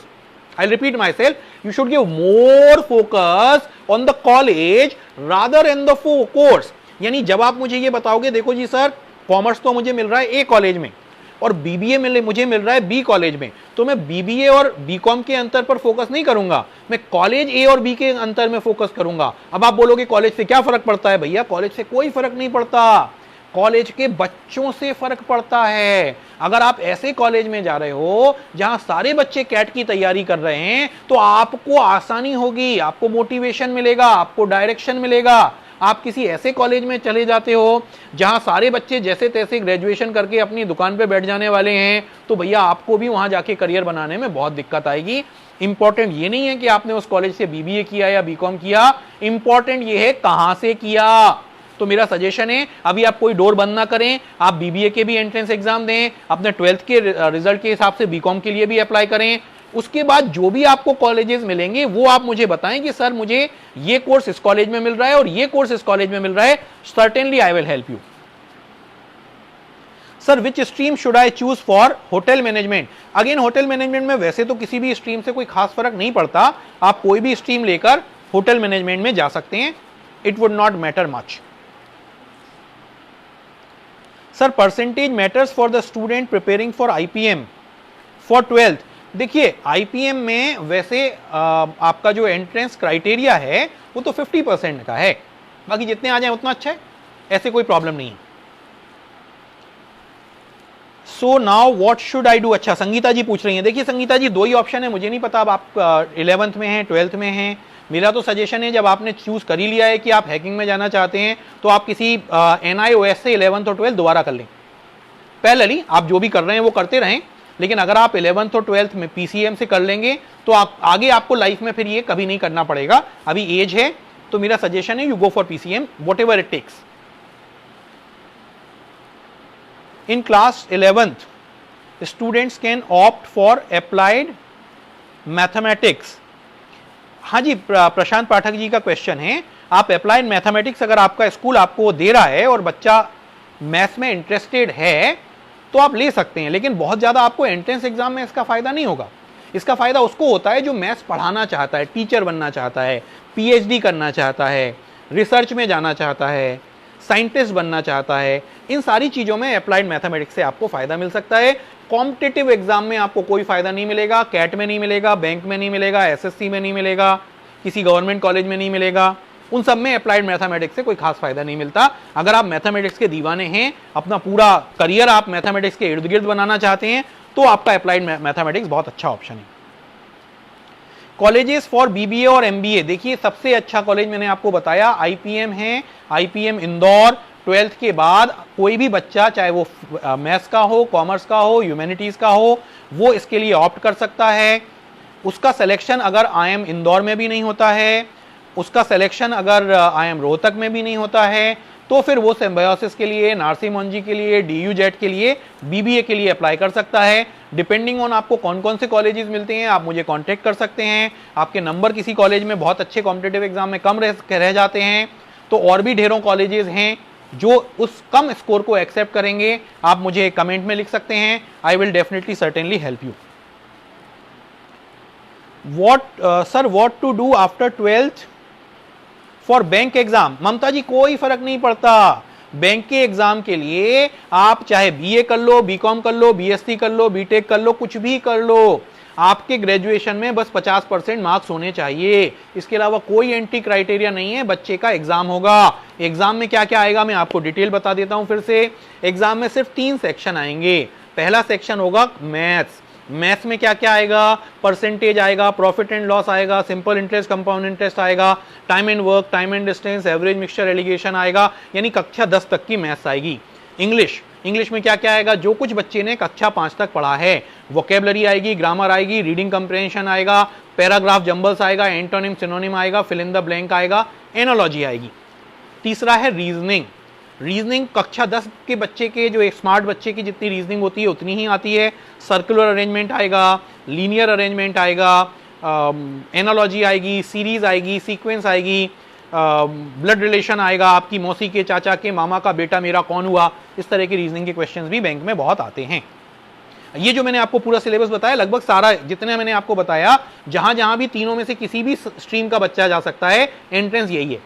I repeat myself, you should give more focus on the college rather than the course. यानी जब आप मुझे ये बताओगे, देखो जी sir commerce तो मुझे मिल रहा है ए कॉलेज में और बीबीए मुझे मिल रहा है बी कॉलेज में, तो मैं बीबीए और बीकॉम के अंतर पर फोकस नहीं करूंगा, मैं कॉलेज ए और बी के अंतर में फोकस करूंगा। अब आप बोलोगे कॉलेज से क्या फर्क पड़ता है? भैया कॉलेज से कोई फर्क नहीं पड़ता, कॉलेज के बच्चों से फर्क पड़ता है। अगर आप ऐसे कॉलेज में जा रहे हो जहां सारे बच्चे कैट की तैयारी कर रहे हैं, तो आपको आसानी होगी, आपको मोटिवेशन मिलेगा, आपको डायरेक्शन मिलेगा। आप किसी ऐसे कॉलेज में चले जाते हो जहां सारे बच्चे जैसे तैसे ग्रेजुएशन करके अपनी दुकान पे बैठ जाने वाले हैं, तो भैया आपको भी वहां जाके करियर बनाने में बहुत दिक्कत आएगी। इंपॉर्टेंट ये नहीं है कि आपने उस कॉलेज से बीबीए किया या बीकॉम किया, इंपॉर्टेंट ये है कहां से किया। तो मेरा सजेशन है अभी आप कोई डोर बंद ना करें, आप बीबीए के भी एंट्रेंस एग्जाम दें, अपने 12th के रिजल्ट के हिसाब से बीकॉम के लिए भी अप्लाई करें। उसके बाद जो भी आपको कॉलेजेस मिलेंगे वो आप मुझे बताएं कि सर मुझे ये कोर्स इस कॉलेज में मिल रहा है और ये कोर्स इस कॉलेज में मिल रहा है, certainly I will help you. Sir which stream should I choose for hotel management? Again hotel management में वैसे तो किसी भी स्ट्रीम से कोई खास फर्क नहीं पड़ता, आप कोई भी स्ट्रीम लेकर होटल मैनेजमेंट में जा सकते हैं, it would not matter much. Sir percentage matters for the student preparing for IPM for 12th? देखिए आईपीएम में वैसे आपका जो एंट्रेंस क्राइटेरिया है वो तो 50% का है, बाकी जितने आ जाए उतना अच्छा है, ऐसे कोई प्रॉब्लम नहीं है। So now what should I do? अच्छा संगीता जी पूछ रही हैं। देखिए संगीता जी दो ही ऑप्शन है, मुझे नहीं पता अब आप 11th में हैं 12th में हैं। मेरा तो सजेशन है जब आपने चूज कर ही लिया है कि आप हैकिंग में जाना चाहते हैं, तो आप किसी NIOS से 11th और 12th दोबारा कर लें। पैरेलली आप जो भी कर रहे हैं वो करते रहें, लेकिन अगर आप 11th और 12th में PCM से कर लेंगे तो आप आगे आपको लाइफ में फिर ये कभी नहीं करना पड़ेगा। अभी एज है तो मेरा सजेशन है you go for PCM whatever it takes. In class 11th students can opt for applied mathematics. हाँ जी प्रशांत पाठक जी का क्वेश्चन है, आप अप्लाइड मैथमेटिक्स अगर आपका स्कूल आपको दे रहा है और बच्चा मैथ्स में इंटरेस्टेड है तो आप ले सकते हैं, लेकिन बहुत ज़्यादा आपको एंट्रेंस एग्जाम में इसका फ़ायदा नहीं होगा। इसका फ़ायदा उसको होता है जो मैथ्स पढ़ाना चाहता है, टीचर बनना चाहता है, PhD करना चाहता है, रिसर्च में जाना चाहता है, साइंटिस्ट बनना चाहता है। इन सारी चीज़ों में अप्लाइड मैथमेटिक्स से आपको फ़ायदा मिल सकता है। कॉम्पिटिटिव एग्जाम में आपको कोई फ़ायदा नहीं मिलेगा, कैट में नहीं मिलेगा, बैंक में नहीं मिलेगा, SSC में नहीं मिलेगा, किसी गवर्नमेंट कॉलेज में नहीं मिलेगा, उन सब में अप्लाइड मैथमेटिक्स से कोई खास फायदा नहीं मिलता। अगर आप मैथमेटिक्स के दीवाने हैं, अपना पूरा करियर आप मैथमेटिक्स के इर्द गिर्द बनाना चाहते हैं, तो आपका अप्लाइड मैथमेटिक्स बहुत अच्छा ऑप्शन है। कॉलेजेस फॉर BBA और MBA, देखिए सबसे अच्छा कॉलेज मैंने आपको बताया IPM है, IPM इंदौर। 12th के बाद कोई भी बच्चा चाहे वो मैथ्स का हो, कॉमर्स का हो, ह्यूमैनिटीज का हो, वो इसके लिए ऑप्ट कर सकता है। उसका सिलेक्शन अगर IIM इंदौर में भी नहीं होता है, उसका सिलेक्शन अगर IIM रोहतक में भी नहीं होता है, तो फिर वो सिम्बायोसिस के लिए, नार्सी मोंजी के लिए, DU जेट के लिए, BBA के लिए अप्लाई कर सकता है। डिपेंडिंग ऑन आपको कौन कौन से कॉलेजेस मिलते हैं, आप मुझे कांटेक्ट कर सकते हैं। आपके नंबर किसी कॉलेज में बहुत अच्छे कॉम्पिटिटिव एग्जाम में कम रह जाते हैं, तो और भी ढेरों कॉलेजेस हैं जो उस कम स्कोर को एक्सेप्ट करेंगे। आप मुझे कमेंट में लिख सकते हैं, I will definitely certainly help you. Sir what to do after 12th for bank exam? Mamta ji कोई फर्क नहीं पड़ता। बैंक के एग्जाम के लिए आप चाहे BA कर लो, BCom कर लो, BSc कर लो, BTech कर लो, कुछ भी कर लो, आपके ग्रेजुएशन में बस 50% मार्क्स होने चाहिए। इसके अलावा कोई एंट्री क्राइटेरिया नहीं है। बच्चे का एग्जाम होगा, एग्जाम में क्या क्या आएगा मैं आपको डिटेल बता देता हूं फिर से। एग्जाम में सिर्फ 3 सेक्शन आएंगे। पहला सेक्शन होगा मैथ्स। मैथ्स में क्या क्या आएगा? परसेंटेज आएगा, प्रॉफिट एंड लॉस आएगा, सिंपल इंटरेस्ट, कंपाउंड इंटरेस्ट आएगा, time and work, time and distance, average mixture allegation आएगा, यानी कक्षा 10 तक की मैथ्स आएगी। इंग्लिश में क्या क्या आएगा? जो कुछ बच्चे ने कक्षा 5 तक पढ़ा है। वोकेबलरी आएगी, ग्रामर आएगी, रीडिंग कंप्रेhension आएगा, पैराग्राफ जंबल्स आएगा, एंटोनिम सिनोनिम आएगा, फिल इन द ब्लैंक आएगा, एनोलॉजी आएगी। तीसरा है रीजनिंग। रीजनिंग कक्षा 10 के बच्चे के, जो एक स्मार्ट बच्चे की जितनी रीजनिंग होती है उतनी ही आती है। सर्कुलर अरेंजमेंट आएगा, लीनियर अरेंजमेंट आएगा, एनालॉजी आएगी, सीरीज आएगी, सीक्वेंस आएगी, ब्लड रिलेशन आएगा, आपकी मौसी के चाचा के मामा का बेटा मेरा कौन हुआ, इस तरह के रीजनिंग के क्वेश्चंस भी बैंक में बहुत आते हैं। ये जो मैंने आपको पूरा सिलेबस बताया, लगभग सारा जितने मैंने आपको बताया, जहां जहां भी तीनों में से किसी भी स्ट्रीम का बच्चा जा सकता है, एंट्रेंस यही है,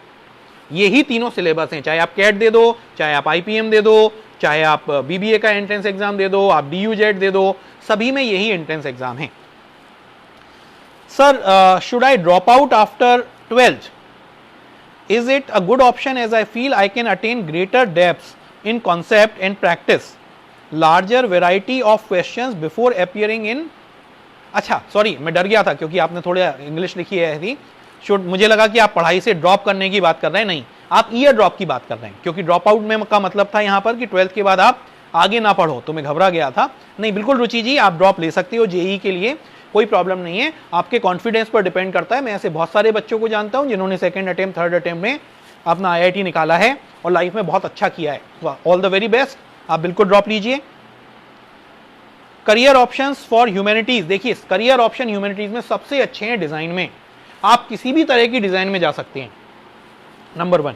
यही तीनों सिलेबस हैं। चाहे आप कैट दे दो, चाहे आप आईपीएम दे दो, चाहे आप बीबीए का एंट्रेंस एग्जाम दे दो, आप डीयूजेड दे दो, सभी में यही एंट्रेंस एग्जाम है। Sir, should I drop out after 12th? Is it a good option as I feel I can attain greater depths in concept and practice larger variety of questions before appearing in? अच्छा, sorry, मैं डर गया था क्योंकि आपने थोड़ा English लिखी है। शुड, मुझे लगा कि आप पढ़ाई से ड्रॉप करने की बात कर रहे हैं। नहीं, आप ईयर ड्रॉप की बात कर रहे हैं, क्योंकि ड्रॉप आउट में का मतलब था यहाँ पर कि 12th के बाद आप आगे ना पढ़ो, तो मैं घबरा गया था। नहीं, बिल्कुल रुचि जी, आप ड्रॉप ले सकते हो जेई के लिए, कोई प्रॉब्लम नहीं है, आपके कॉन्फिडेंस पर डिपेंड करता है। मैं ऐसे बहुत सारे बच्चों को जानता हूं जिन्होंने सेकंड अटेम्प्ट, थर्ड अटेम्प्ट में अपना आईआईटी निकाला है और लाइफ में बहुत अच्छा किया है। ऑल द वेरी बेस्ट, आप बिल्कुल ड्रॉप लीजिए। करियर ऑप्शंस फॉर ह्यूमैनिटीज, देखिए करियर ऑप्शन ह्यूमैनिटीज में सबसे अच्छे हैं डिजाइन में, आप किसी भी तरह की डिजाइन में जा सकते हैं, नंबर 1।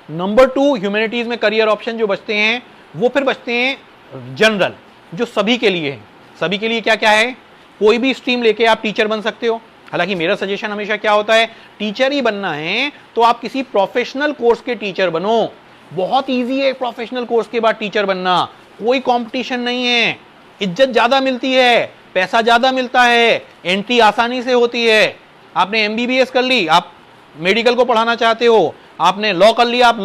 नंबर 2, ह्यूमैनिटीज में करियर ऑप्शन जो बचते हैं वो फिर बचते हैं जनरल, जो सभी के लिए है। सभी के लिए क्या क्या है? कोई भी स्ट्रीम लेके आप टीचर बन सकते हो। हालांकि मेरा सजेशन हमेशा क्या होता है, टीचर ही बनना है तो आप किसी प्रोफेशनल कोर्स के टीचर बनो। बहुत इजी है प्रोफेशनल कोर्स के बाद टीचर बनना, कोई कंपटीशन नहीं है, इज्जत ज्यादा मिलती है, पैसा ज्यादा मिलता है, एंट्री आसानी से होती है। आपने एमबीबीएस कर ली, आप मेडिकल को पढ़ाना चाहते हो, आपने लॉ कर लिया, आप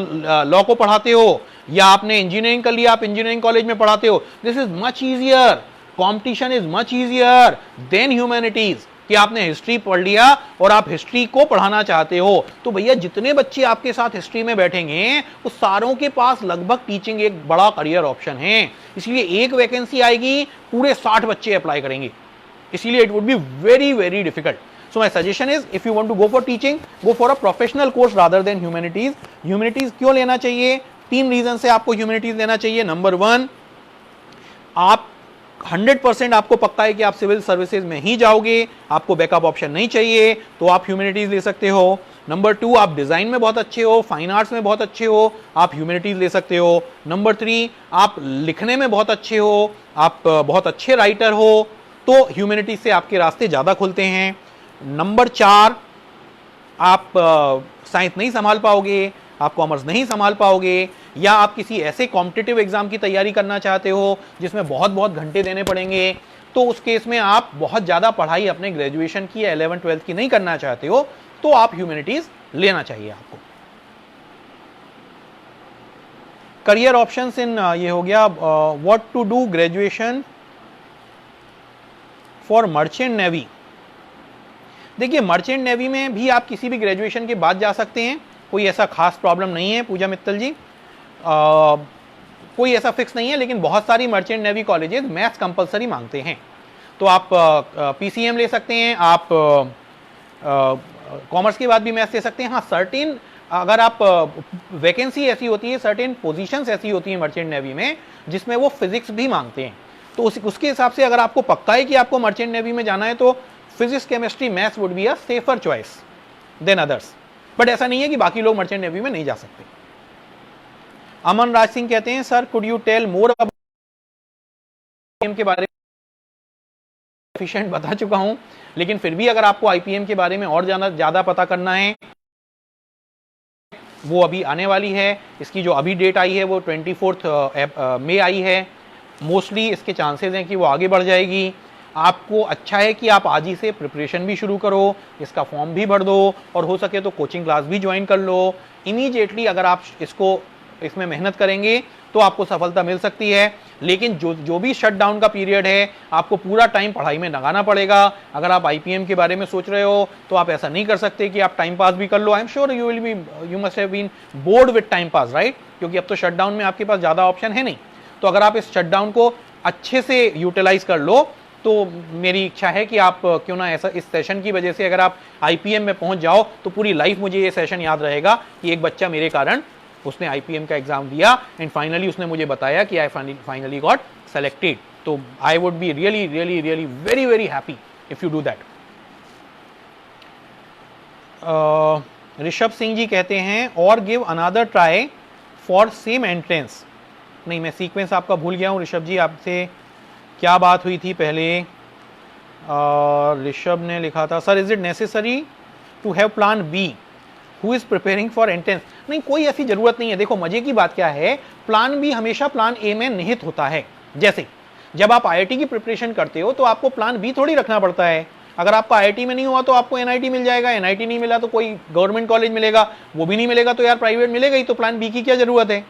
लॉ को पढ़ाते हो, या आपने इंजीनियरिंग कर लिया, आप इंजीनियरिंग कॉलेज में पढ़ाते हो। This is much easier, competition is much easier than humanities, कि आपने हिस्ट्री पढ़ लिया और आप हिस्ट्री को पढ़ाना चाहते हो। तो भैया जितने बच्चे आपके साथ हिस्ट्री में बैठेंगे उस सारों के पास लगभग टीचिंग एक बड़ा करियर ऑप्शन है। इसलिए एक वैकेंसी आएगी, पूरे 60 बच्चे अप्लाई करेंगे, इसीलिए it would be very very difficult. So my suggestion is, if you want to go for teaching, go for a professional course rather than humanities. Humanities क्यों लेना चाहिए? 3 रीजन से आपको humanities लेना चाहिए। नंबर 1, आप 100% आपको पक्का है कि आप सिविल सर्विसेज में ही जाओगे, आपको बैकअप ऑप्शन नहीं चाहिए, तो आप ह्यूमैनिटीज ले सकते हो। नंबर 2, आप डिजाइन में बहुत अच्छे हो, फाइन आर्ट्स में बहुत अच्छे हो, आप ह्यूमैनिटीज ले सकते हो। नंबर 3, आप लिखने में बहुत अच्छे हो, आप बहुत अच्छे राइटर हो, तो ह्यूमैनिटीज से आपके रास्ते ज्यादा खुलते हैं। नंबर 4, आप साइंस नहीं संभाल पाओगे, आप कॉमर्स नहीं संभाल पाओगे, या आप किसी ऐसे कॉम्पिटिटिव एग्जाम की तैयारी करना चाहते हो जिसमें बहुत बहुत घंटे देने पड़ेंगे, तो उस केस में आप बहुत ज़्यादा पढ़ाई अपने ग्रेजुएशन की या 11th 12th की नहीं करना चाहते हो, तो आप ह्यूमैनिटीज लेना चाहिए आपको। करियर ऑप्शंस इन, ये हो गया what to do graduation for merchant navy. देखिए मर्चेंट नेवी में भी आप किसी भी ग्रेजुएशन के बाद जा सकते हैं, कोई ऐसा खास प्रॉब्लम नहीं है पूजा मित्तल जी, कोई ऐसा फिक्स नहीं है, लेकिन बहुत सारी merchant navy colleges maths compulsory मांगते हैं, तो आप पीसीएम ले सकते हैं, आप कॉमर्स के बाद भी मैथ्स ले सकते हैं। हाँ, सर्टेन अगर आप वैकेंसी ऐसी होती है, सर्टेन पोजीशंस ऐसी होती है मर्चेंट नेवी में जिसमें वो फिजिक्स भी मांगते हैं, तो उसके हिसाब से अगर आपको पक्का है कि आपको मर्चेंट नेवी में जाना है तो physics chemistry maths would be a safer choice than others. But ऐसा नहीं है कि बाकी लोग मर्चेंट नेवी में नहीं जा सकते। अमन राज सिंह कहते हैं, sir could you tell more about के बारे में? एफिशिएंट बता चुका हूं, लेकिन फिर भी अगर आपको आईपीएम के बारे में और ज्यादा पता करना है, वो अभी आने वाली है। इसकी जो अभी डेट आई है वो 24 मई आई है। मोस्टली इसके चांसेस हैं कि वो आगे बढ़ जाएगी। आपको अच्छा है कि आप आज ही से प्रिपरेशन भी शुरू करो, इसका फॉर्म भी भर दो, और हो सके तो कोचिंग क्लास भी ज्वाइन कर लो। इमीडिएटली अगर आप इसमें मेहनत करेंगे तो आपको सफलता मिल सकती है। लेकिन जो भी शटडाउन का पीरियड है, आपको पूरा टाइम पढ़ाई में लगाना पड़ेगा। अगर आप आईपीएम के बारे में सोच रहे हो तो आप ऐसा नहीं कर सकते कि आप टाइम पास भी कर लो। I am sure you must have been bored with time pass, right? क्योंकि अब तो शटडाउन में आपके पास ज़्यादा ऑप्शन है नहीं। तो अगर आप इस शटडाउन को अच्छे से यूटिलाइज कर लो तो मेरी इच्छा है कि आप क्यों ना ऐसा इस सेशन की वजह से अगर आप आईपीएम में पहुंच जाओ तो पूरी लाइफ मुझे ये सेशन याद रहेगा कि एक बच्चा मेरे कारण उसने IPM का एग्जाम दिया एंड फाइनली उसने मुझे बताया कि आई फाइनली गॉट सेलेक्टेड। तो I would be really really really very very happy if you do that. Rishabh Singh ji कहते हैं और give another try for same entrance. नहीं, मैं सीक्वेंस आपका भूल गया हूँ ऋषभ जी, आपसे क्या बात हुई थी पहले। ऋषभ ने लिखा था sir is it necessary to have plan B who is preparing for entrance. नहीं, कोई ऐसी जरूरत नहीं है। देखो मजे की बात क्या है, प्लान बी हमेशा प्लान ए में निहित होता है। जैसे जब आप IIT की प्रिपरेशन करते हो तो आपको प्लान बी थोड़ी रखना पड़ता है। अगर आपका IIT में नहीं हुआ तो आपको NIT मिल जाएगा, NIT नहीं मिला तो कोई गवर्नमेंट कॉलेज मिलेगा, वो भी नहीं मिलेगा तो यार प्राइवेट मिलेगा ही, तो प्लान बी की क्या जरूरत है।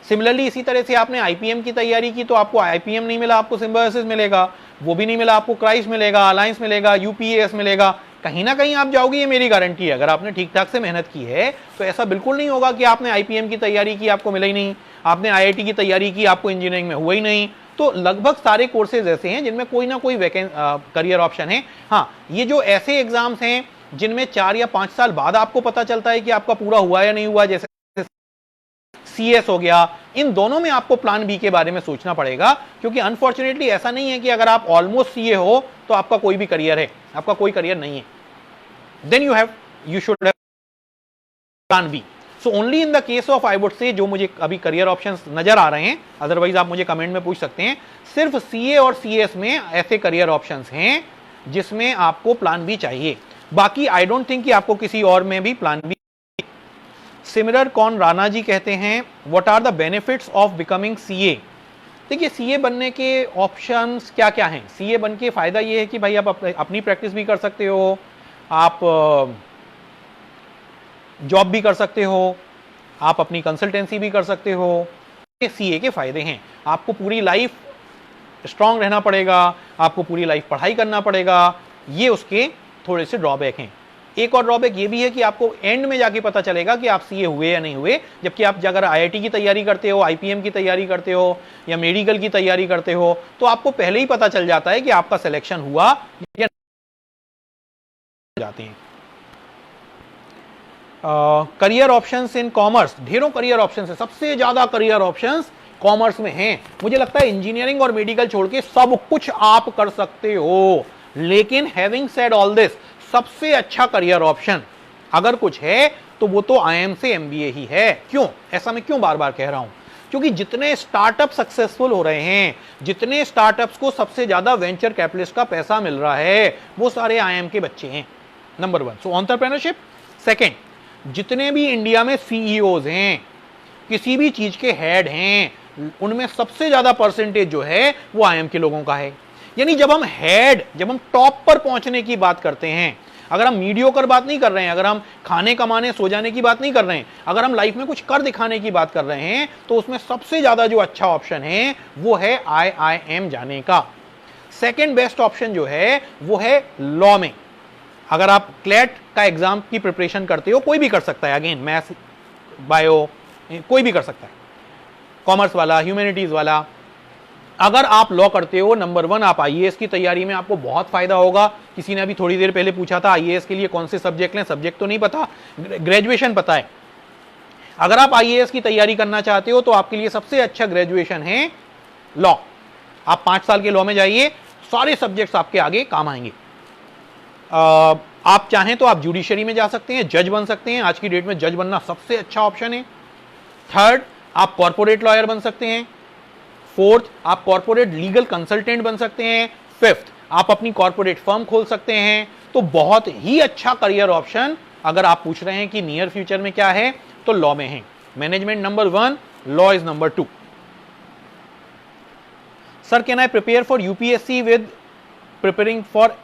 सिमिलरली इसी तरह से आपने IPM की तैयारी की तो आपको IPM नहीं मिला, आपको सिम्बायोसिस मिलेगा, वो भी नहीं मिला आपको क्राइस्ट मिलेगा, अलायंस मिलेगा, UPAS मिलेगा, कहीं ना कहीं आप जाओगे, ये मेरी गारंटी है। अगर आपने ठीक ठाक से मेहनत की है तो ऐसा बिल्कुल नहीं होगा कि आपने IPM की तैयारी की आपको मिला ही नहीं, आपने IIT की तैयारी की आपको इंजीनियरिंग में हुआ ही नहीं। तो लगभग सारे कोर्सेज ऐसे हैं जिनमें कोई ना कोई करियर ऑप्शन है। हाँ, ये जो ऐसे एग्जाम्स हैं जिनमें 4 या 5 साल बाद आपको पता चलता है कि आपका पूरा हुआ या नहीं हुआ, जैसे CS हो गया, इन दोनों में आपको प्लान बी के बारे में सोचना पड़ेगा, क्योंकि अनफॉर्चुनेटली ऐसा नहीं है कि अगर आप ऑलमोस्ट CA हो तो आपका कोई भी करियर है, आपका कोई करियर नहीं है। Then you should have plan B. So only in the case of I would say जो मुझे अभी करियर ऑप्शंस नजर आ रहे हैं, अदरवाइज आप मुझे कमेंट में पूछ सकते हैं, सिर्फ CA और CS में ऐसे करियर ऑप्शंस हैं जिसमें आपको प्लान बी चाहिए। बाकी आई डोंट थिंक कि आपको किसी और में भी प्लान बी। सिमिलर कौन राणा जी कहते हैं what are the benefits of becoming CA। देखिए CA बनने के ऑप्शंस क्या क्या हैं। CA बन के फायदा ये है कि भाई आप अपनी प्रैक्टिस भी कर सकते हो, आप जॉब भी कर सकते हो, आप अपनी कंसल्टेंसी भी कर सकते हो। ये CA के फायदे हैं। आपको पूरी लाइफ स्ट्रांग रहना पड़ेगा, आपको पूरी लाइफ पढ़ाई करना पड़ेगा, ये उसके थोड़े से ड्रॉबैक हैं। एक और ड्रॉबैक ये भी है कि आपको एंड में जाके पता चलेगा कि आप CA हुए या नहीं हुए, जबकि आप अगर IIT की तैयारी करते हो, IPM की तैयारी करते हो या मेडिकल की तैयारी करते हो तो आपको पहले ही पता चल जाता है कि आपका सिलेक्शन हुआ या जाते हैं। करियर ऑप्शंस इन कॉमर्स, ढेरों करियर ऑप्शंस है, सबसे ज्यादा करियर ऑप्शंस कॉमर्स में हैं। मुझे लगता है इंजीनियरिंग और मेडिकल छोड़ के सब कुछ आप कर सकते हो, लेकिन हैविंग सेड ऑल दिस, सबसे अच्छा करियर ऑप्शन अगर कुछ है तो वो तो IIM से MBA ही है। क्यों ऐसा मैं क्यों बार बार कह रहा हूं, क्योंकि जितने स्टार्टअप सक्सेसफुल हो रहे हैं, जितने स्टार्टअप्स को सबसे ज्यादा वेंचर कैपिटलिस्ट का पैसा मिल रहा है, वो सारे IIM के बच्चे हैं। नंबर 1 सो एंटरप्रेन्योरशिप। सेकंड, जितने भी इंडिया में CEOs हैं, किसी भी चीज के हेड हैं, उनमें सबसे ज्यादा परसेंटेज जो है वो IIM के लोगों का है। यानी जब हम टॉप पर पहुंचने की बात करते हैं, अगर हम मीडियोकर बात नहीं कर रहे हैं, अगर हम खाने कमाने सो जाने की बात नहीं कर रहे हैं, अगर हम लाइफ में कुछ कर दिखाने की बात कर रहे हैं, तो उसमें सबसे ज्यादा जो अच्छा ऑप्शन है वो है IIM जाने का। सेकेंड बेस्ट ऑप्शन जो है वो है लॉ में। अगर आप क्लैट का एग्जाम की प्रिपरेशन करते हो, कोई भी कर सकता है, अगेन मैथ्स बायो कोई भी कर सकता है, कॉमर्स वाला, ह्यूमैनिटीज वाला। अगर आप लॉ करते हो, नंबर 1 आप IAS की तैयारी में आपको बहुत फायदा होगा। किसी ने अभी थोड़ी देर पहले पूछा था IAS के लिए कौन से सब्जेक्ट लें, सब्जेक्ट तो नहीं पता, ग्रेजुएशन पता है। अगर आप IAS की तैयारी करना चाहते हो तो आपके लिए सबसे अच्छा ग्रेजुएशन है लॉ। आप 5 साल के लॉ में जाइए, सारे सब्जेक्ट्स आपके आगे काम आएंगे। आप चाहें तो आप जुडिशरी में जा सकते हैं, जज बन सकते हैं। आज की डेट में जज बनना सबसे अच्छा ऑप्शन है। थर्ड, आप कॉर्पोरेट लॉयर बन सकते हैं। फोर्थ, आप कॉर्पोरेट लीगल कंसल्टेंट बन सकते हैं। फिफ्थ, आप अपनी कॉर्पोरेट फर्म खोल सकते हैं। तो बहुत ही अच्छा करियर ऑप्शन अगर आप पूछ रहे हैं कि नियर फ्यूचर में क्या है, तो लॉ में है। Management number 1, law is number 2। Sir can I prepare for UPSC with preparing for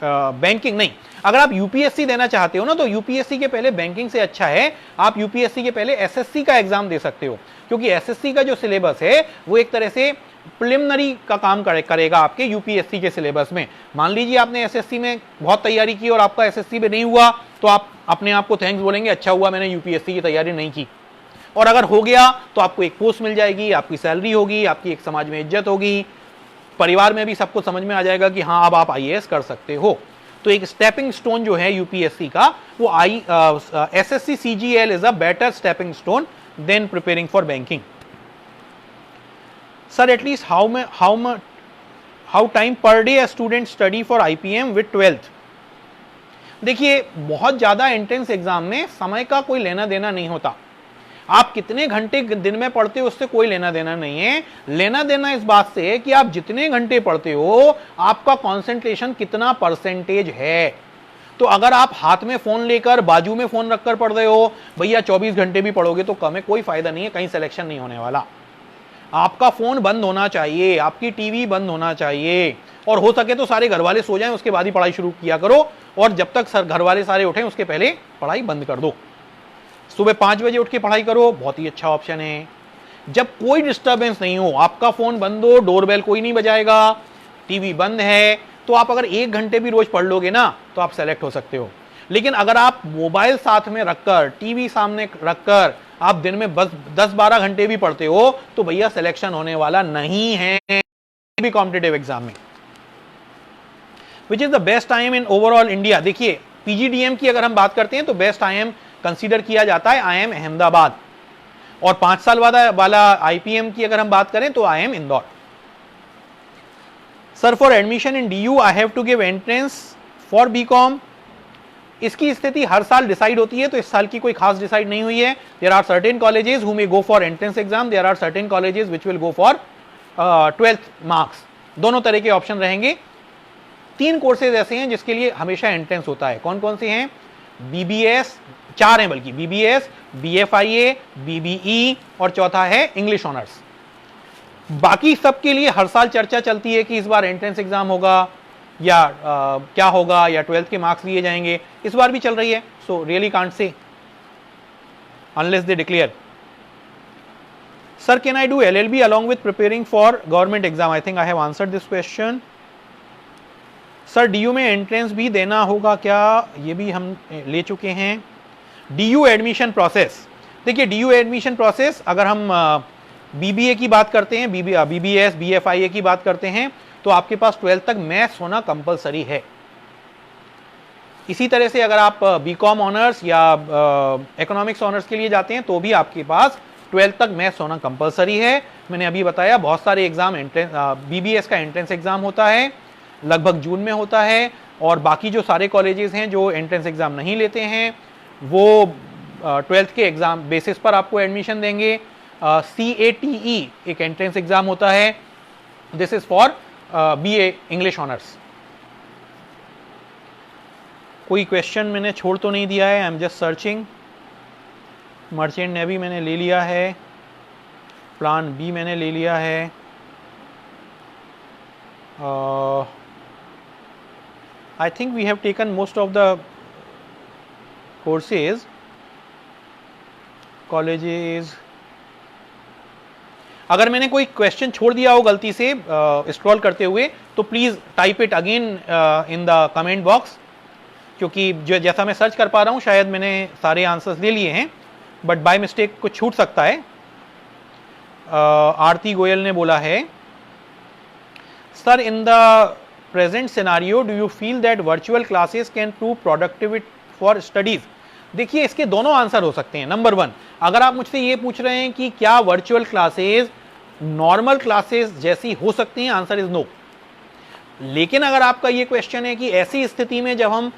banking? नहीं, अगर आप UPSC देना चाहते हो ना, तो UPSC के पहले बैंकिंग से अच्छा है आप UPSC के पहले SSC का एग्जाम दे सकते हो, क्योंकि SSC का जो सिलेबस है वो एक तरह से प्रिलिमिनरी का काम करेगा आपके UPSC के सिलेबस में। मान लीजिए आपने SSC में बहुत तैयारी की और आपका SSC में नहीं हुआ, तो आप अपने आप को थैंक्स बोलेंगे, अच्छा हुआ मैंने UPSC की तैयारी नहीं की। और अगर हो गया तो आपको एक पोस्ट मिल जाएगी, आपकी सैलरी होगी, आपकी एक समाज में इज्जत होगी, परिवार में भी सबको समझ में आ जाएगा कि हाँ अब आप IAS कर सकते हो। तो एक स्टेपिंग स्टोन जो है UPSC का, वो SSC CGL is a better stepping stone than preparing for banking. Sir at least how time per day a student study for IPM with 12th? देखिए, बहुत ज्यादा एंट्रेंस एग्जाम में समय का कोई लेना देना नहीं होता। आप कितने घंटे दिन में पढ़ते हो उससे कोई लेना देना नहीं है। लेना देना इस बात से है कि आप जितने घंटे पढ़ते हो आपका कंसंट्रेशन कितना परसेंटेज है। तो अगर आप हाथ में फोन लेकर बाजू में फोन रखकर पढ़ रहे हो, भैया 24 घंटे भी पढ़ोगे तो कम है, कोई फायदा नहीं है, कहीं सिलेक्शन नहीं होने वाला। आपका फोन बंद होना चाहिए, आपकी टीवी बंद होना चाहिए, और हो सके तो सारे घर वाले सो जाएं उसके बाद ही पढ़ाई शुरू किया करो, और जब तक घर वाले सारे उठें उसके पहले पढ़ाई बंद कर दो। सुबह 5 बजे उठ के पढ़ाई करो, बहुत ही अच्छा ऑप्शन है। जब कोई डिस्टर्बेंस नहीं हो, आपका फोन बंद हो, डोरबेल कोई नहीं बजाएगा, टीवी बंद है, तो आप अगर 1 घंटे भी रोज पढ़ लोगे ना तो आप सेलेक्ट हो सकते हो। लेकिन अगर आप मोबाइल साथ में रखकर, टीवी सामने रखकर आप दिन में बस 10-12 घंटे भी पढ़ते हो तो भैया सिलेक्शन होने वाला नहीं है भी कॉम्पिटिटिव एग्जाम में। Which is the best time in overall India? देखिए, PGDM की अगर हम बात करते हैं तो बेस्ट IIM कंसीडर किया जाता है IIM अहमदाबाद, और 5 साल वाला IPM की अगर हम बात करें तो IIM Indore. Sir for admission in DU I have to give entrance for BCom? इसकी स्थिति हर साल डिसाइड होती है, तो इस साल की कोई खास डिसाइड नहीं हुई है। There are certain colleges who may go for entrance exam, there are certain colleges which will go for 12th marks. दोनों तरह के ऑप्शन रहेंगे। 3 कोर्सेज ऐसे हैं जिसके लिए हमेशा एंट्रेंस होता है। कौन कौन से हैं? BBS, 4 हैं बल्कि, BBS, BFIA, BBE, और चौथा है इंग्लिश ऑनर्स। बाकी सबके लिए हर साल चर्चा चलती है कि इस बार एंट्रेंस एग्जाम होगा या क्या होगा, या 12th के मार्क्स लिए जाएंगे, इस बार भी चल रही है। So really can't say unless they declare. Sir can I do LLB along with preparing for government exam? I think I have answered this question. Sir DU में एंट्रेंस भी देना होगा क्या? ये भी हम ले चुके हैं। DU एडमिशन प्रोसेस, देखिए DU एडमिशन प्रोसेस अगर हम BBA की बात करते हैं, BBS, BFIA की बात करते हैं, तो आपके पास 12th तक मैथ्स होना कंपलसरी है। इसी तरह से अगर आप BCom ऑनर्स या इकोनॉमिक्स ऑनर्स के लिए जाते हैं तो भी आपके पास 12th तक मैथ्स होना कंपलसरी है। मैंने अभी बताया बहुत सारे एग्जाम BBS का एंट्रेंस एग्जाम होता है, लगभग जून में होता है, और बाकी जो सारे कॉलेजेस हैं जो एंट्रेंस एग्जाम नहीं लेते हैं वो 12th के एग्जाम बेसिस पर आपको एडमिशन देंगे। CATE एक एंट्रेंस एग्जाम होता है, this is for BA English honours. कोई क्वेश्चन मैंने छोड़ तो नहीं दिया है? I am just searching. Merchant navy मैंने ले लिया है, प्लान B मैंने ले लिया है, I think we have taken most of the courses, colleges। अगर मैंने कोई क्वेश्चन छोड़ दिया हो गलती से स्क्रॉल करते हुए तो please type it again in the comment box, क्योंकि जो जैसा मैं सर्च कर पा रहा हूं शायद मैंने सारे आंसर्स ले लिए हैं, बट बाय मिस्टेक कुछ छूट सकता है। आरती गोयल ने बोला है, sir in the present scenario do you feel that virtual classes can prove productivity for studies? देखिए, इसके दोनों आंसर हो सकते हैं। नंबर 1, अगर आप मुझसे ये पूछ रहे हैं कि क्या वर्चुअल क्लासेस नॉर्मल क्लासेस जैसी हो सकती हैं, आंसर इज नो। लेकिन अगर आपका ये क्वेश्चन है कि ऐसी स्थिति में जब हम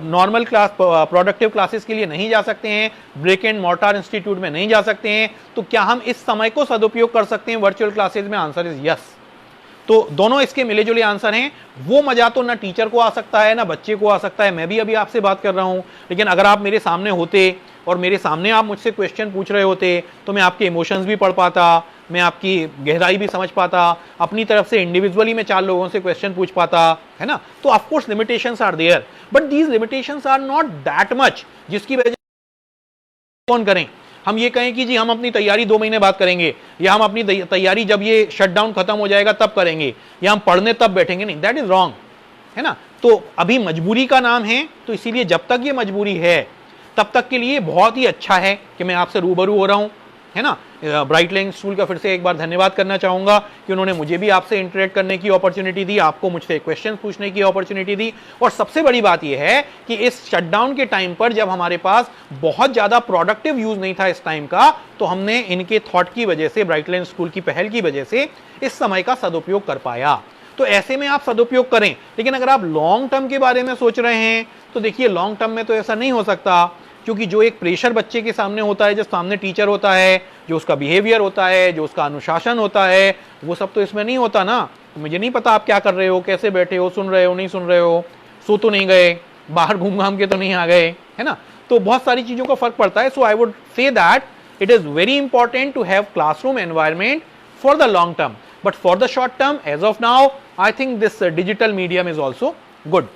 नॉर्मल क्लास प्रोडक्टिव क्लासेस के लिए नहीं जा सकते हैं, ब्रिक एंड मॉर्टार इंस्टीट्यूट में नहीं जा सकते हैं, तो क्या हम इस समय को सदुपयोग कर सकते हैं वर्चुअल क्लासेस में? Answer is yes. तो दोनों इसके मिले जुले आंसर हैं। वो मजा तो ना टीचर को आ सकता है ना बच्चे को आ सकता है। मैं भी अभी आपसे बात कर रहा हूं, लेकिन अगर आप मेरे सामने होते और मेरे सामने आप मुझसे क्वेश्चन पूछ रहे होते तो मैं आपके इमोशंस भी पढ़ पाता, मैं आपकी गहराई भी समझ पाता, अपनी तरफ से इंडिविजुअली मैं 4 लोगों से क्वेश्चन पूछ पाता, है ना। तो of course limitations are there, but these limitations are not that much जिसकी वजह कौन करें। हम ये कहें कि जी हम अपनी तैयारी 2 महीने बाद करेंगे, या हम अपनी तैयारी जब ये शटडाउन खत्म हो जाएगा तब करेंगे, या हम पढ़ने तब बैठेंगे, नहीं, दैट इज रॉन्ग, है ना। तो अभी मजबूरी का नाम है, तो इसीलिए जब तक ये मजबूरी है तब तक के लिए बहुत ही अच्छा है कि मैं आपसे रूबरू हो रहा हूं। है ना। ब्राइट लाइन स्कूल का फिर से एक बार धन्यवाद करना चाहूंगा कि उन्होंने मुझे भी आपसे इंटरेक्ट करने की अपॉर्चुनिटी दी, आपको मुझसे क्वेश्चन पूछने की अपॉर्चुनिटी दी। और सबसे बड़ी बात यह है कि इस शटडाउन के टाइम पर जब हमारे पास बहुत ज्यादा प्रोडक्टिव यूज नहीं था इस टाइम का, तो हमने इनके थॉट की वजह से, ब्राइट लाइन स्कूल की पहल की वजह से इस समय का सदुपयोग कर पाया। तो ऐसे में आप सदुपयोग करें। लेकिन अगर आप लॉन्ग टर्म के बारे में सोच रहे हैं तो देखिए लॉन्ग टर्म में तो ऐसा नहीं हो सकता, क्योंकि जो एक प्रेशर बच्चे के सामने होता है, जो सामने टीचर होता है, जो उसका बिहेवियर होता है, जो उसका अनुशासन होता है, वो सब तो इसमें नहीं होता ना। तो मुझे नहीं पता आप क्या कर रहे हो, कैसे बैठे हो, सुन रहे हो, नहीं सुन रहे हो, सो तो नहीं गए, बाहर घूम घाम के तो नहीं आ गए, है ना। तो बहुत सारी चीजों का फर्क पड़ता है। So I would say that it is very important to have classroom environment for the long term, but for the short term as of now I think this digital medium is also good.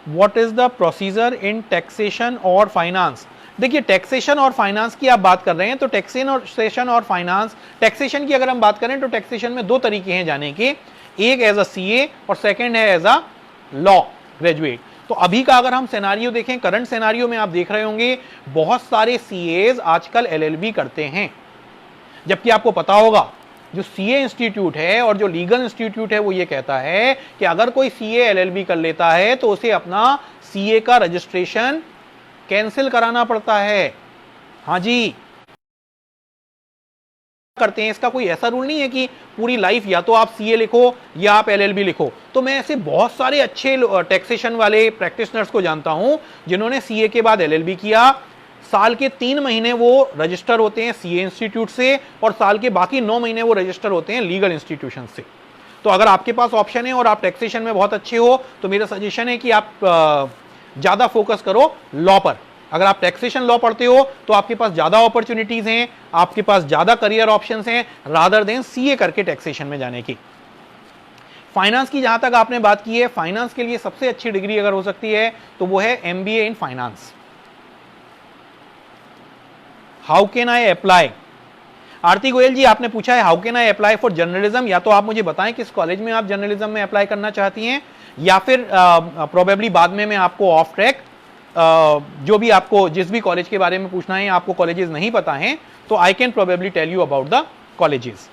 What is the procedure in taxation और finance. देखिए taxation और finance की आप बात कर रहे हैं तो टैक्सेशन और फाइनेंस, टैक्सेशन की अगर हम बात करें तो टैक्सेशन में दो तरीके हैं जाने के, एक एज अ सीए और सेकंड है एज अ लॉ ग्रेजुएट। तो अभी का अगर हम सिनेरियो देखें, करंट सिनेरियो में आप देख रहे होंगे बहुत सारे सीएज आजकल एलएलबी करते हैं, जबकि आपको पता होगा जो सीए इंस्टीट्यूट है और जो लीगल इंस्टीट्यूट है वो ये कहता है कि अगर कोई सीए एलएलबी कर लेता है तो उसे अपना सीए का रजिस्ट्रेशन कैंसिल कराना पड़ता है। हाँ जी करते हैं, इसका कोई ऐसा रूल नहीं है कि पूरी लाइफ या तो आप सीए लिखो या आप एलएलबी लिखो। तो मैं ऐसे बहुत सारे अच्छे टैक्सेशन वाले प्रैक्टिशनर्स को जानता हूं जिन्होंने सीए के बाद एलएलबी किया, साल के 3 महीने वो रजिस्टर होते हैं सीए इंस्टीट्यूट से और साल के बाकी 9 महीने वो रजिस्टर होते हैं लीगल इंस्टीट्यूशन से। तो अगर आपके पास ऑप्शन है और आप टैक्सेशन में बहुत अच्छे हो तो मेरा सजेशन है कि आप ज्यादा फोकस करो लॉ पर। अगर आप टैक्सेशन लॉ पढ़ते हो तो आपके पास ज्यादा अपॉर्चुनिटीज हैं, आपके पास ज्यादा करियर ऑप्शंस हैं रादर देन सीए करके टैक्सेशन में जाने की। फाइनेंस की जहां तक आपने बात की है, फाइनेंस के लिए सबसे अच्छी डिग्री अगर हो सकती है तो वो है MBA in finance. How can I apply, Aarti Goyal ji आपने पूछा है how can I apply for journalism. या तो आप मुझे बताएं किस कॉलेज में आप जर्नलिज्म में अप्लाई करना चाहती हैं, या फिर प्रोबेबली बाद में मैं आपको ऑफ ट्रैक जो भी आपको जिस भी कॉलेज के बारे में पूछना है, आपको कॉलेजेस नहीं पता हैं तो I can probably tell you about the colleges.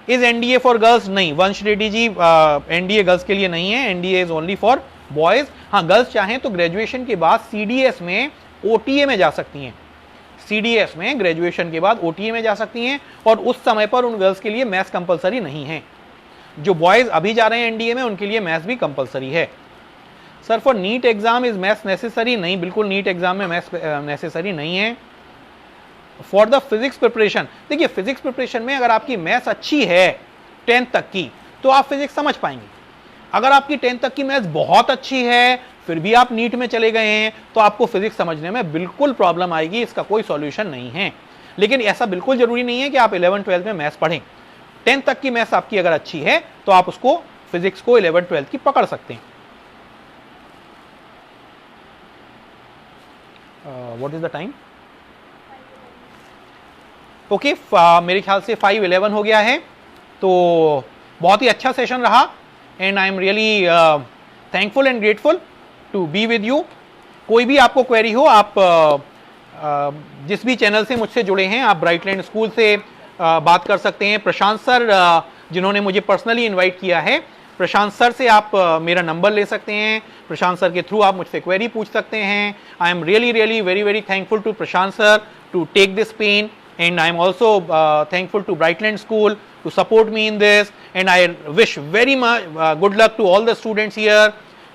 Is NDA for girls, नहीं वंश रेड्डी जी एनडीए गर्ल्स के लिए नहीं है, NDA is only for boys. हाँ गर्ल्स चाहें तो ग्रेजुएशन के बाद सीडीएस में ओटीए में जा सकती हैं, सीडीएस में ग्रेजुएशन के बाद ओटीए में जा सकती हैं और उस समय पर उन गर्ल्स के लिए मैथ्स कंपलसरी नहीं है। जो बॉयज अभी जा रहे हैं एनडीए में उनके लिए मैथ्स भी कंपलसरी है। Sir for NEET exam is maths necessary, नहीं बिल्कुल नीट एग्जाम में मैथ्स नेसेसरी नहीं है। फॉर द फिजिक्स प्रिपरेशन, देखिए फिजिक्स प्रिपरेशन में अगर आपकी मैथ्स अच्छी है 10th तक की तो आप फिजिक्स समझ पाएंगे। अगर आपकी 10th तक की मैथ्स बहुत अच्छी है फिर भी आप नीट में चले गए हैं तो आपको फिजिक्स समझने में बिल्कुल प्रॉब्लम आएगी, इसका कोई सॉल्यूशन नहीं है। लेकिन ऐसा बिल्कुल जरूरी नहीं है कि आप 11th-12th में मैथ्स पढ़ें। 10th तक की मैथ्स आपकी अगर अच्छी है तो आप उसको फिजिक्स को 11th-12th की पकड़ सकते हैं। What is the time? Okay मेरे ख्याल से 5:11 हो गया है। तो बहुत ही अच्छा सेशन रहा and I am really thankful and grateful to be with you. कोई भी आपको क्वेरी हो आप जिस भी चैनल से मुझसे जुड़े हैं आप ब्राइट लाइन स्कूल से बात कर सकते हैं। प्रशांत सर जिन्होंने मुझे पर्सनली इनवाइट किया है, प्रशांत सर से आप मेरा नंबर ले सकते हैं, प्रशांत सर के थ्रू आप मुझसे क्वेरी पूछ सकते हैं। I am really really very very thankful to Prashant sir to take this pen and I am also thankful to Brightland School to support me in this and I wish very much good luck to all the students here।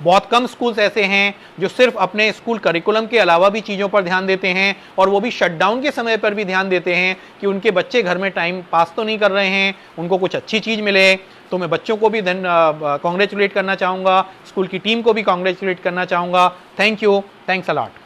बहुत कम schools ऐसे हैं जो सिर्फ अपने school curriculum के अलावा भी चीज़ों पर ध्यान देते हैं और वो भी शटडाउन के समय पर भी ध्यान देते हैं कि उनके बच्चे घर में टाइम पास तो नहीं कर रहे हैं, उनको कुछ अच्छी चीज़ मिले। तो मैं बच्चों को भी कॉन्ग्रेचुलेट करना चाहूँगा, स्कूल की टीम को भी कॉन्ग्रेचुलेट करना चाहूँगा। Thank you, thanks a lot.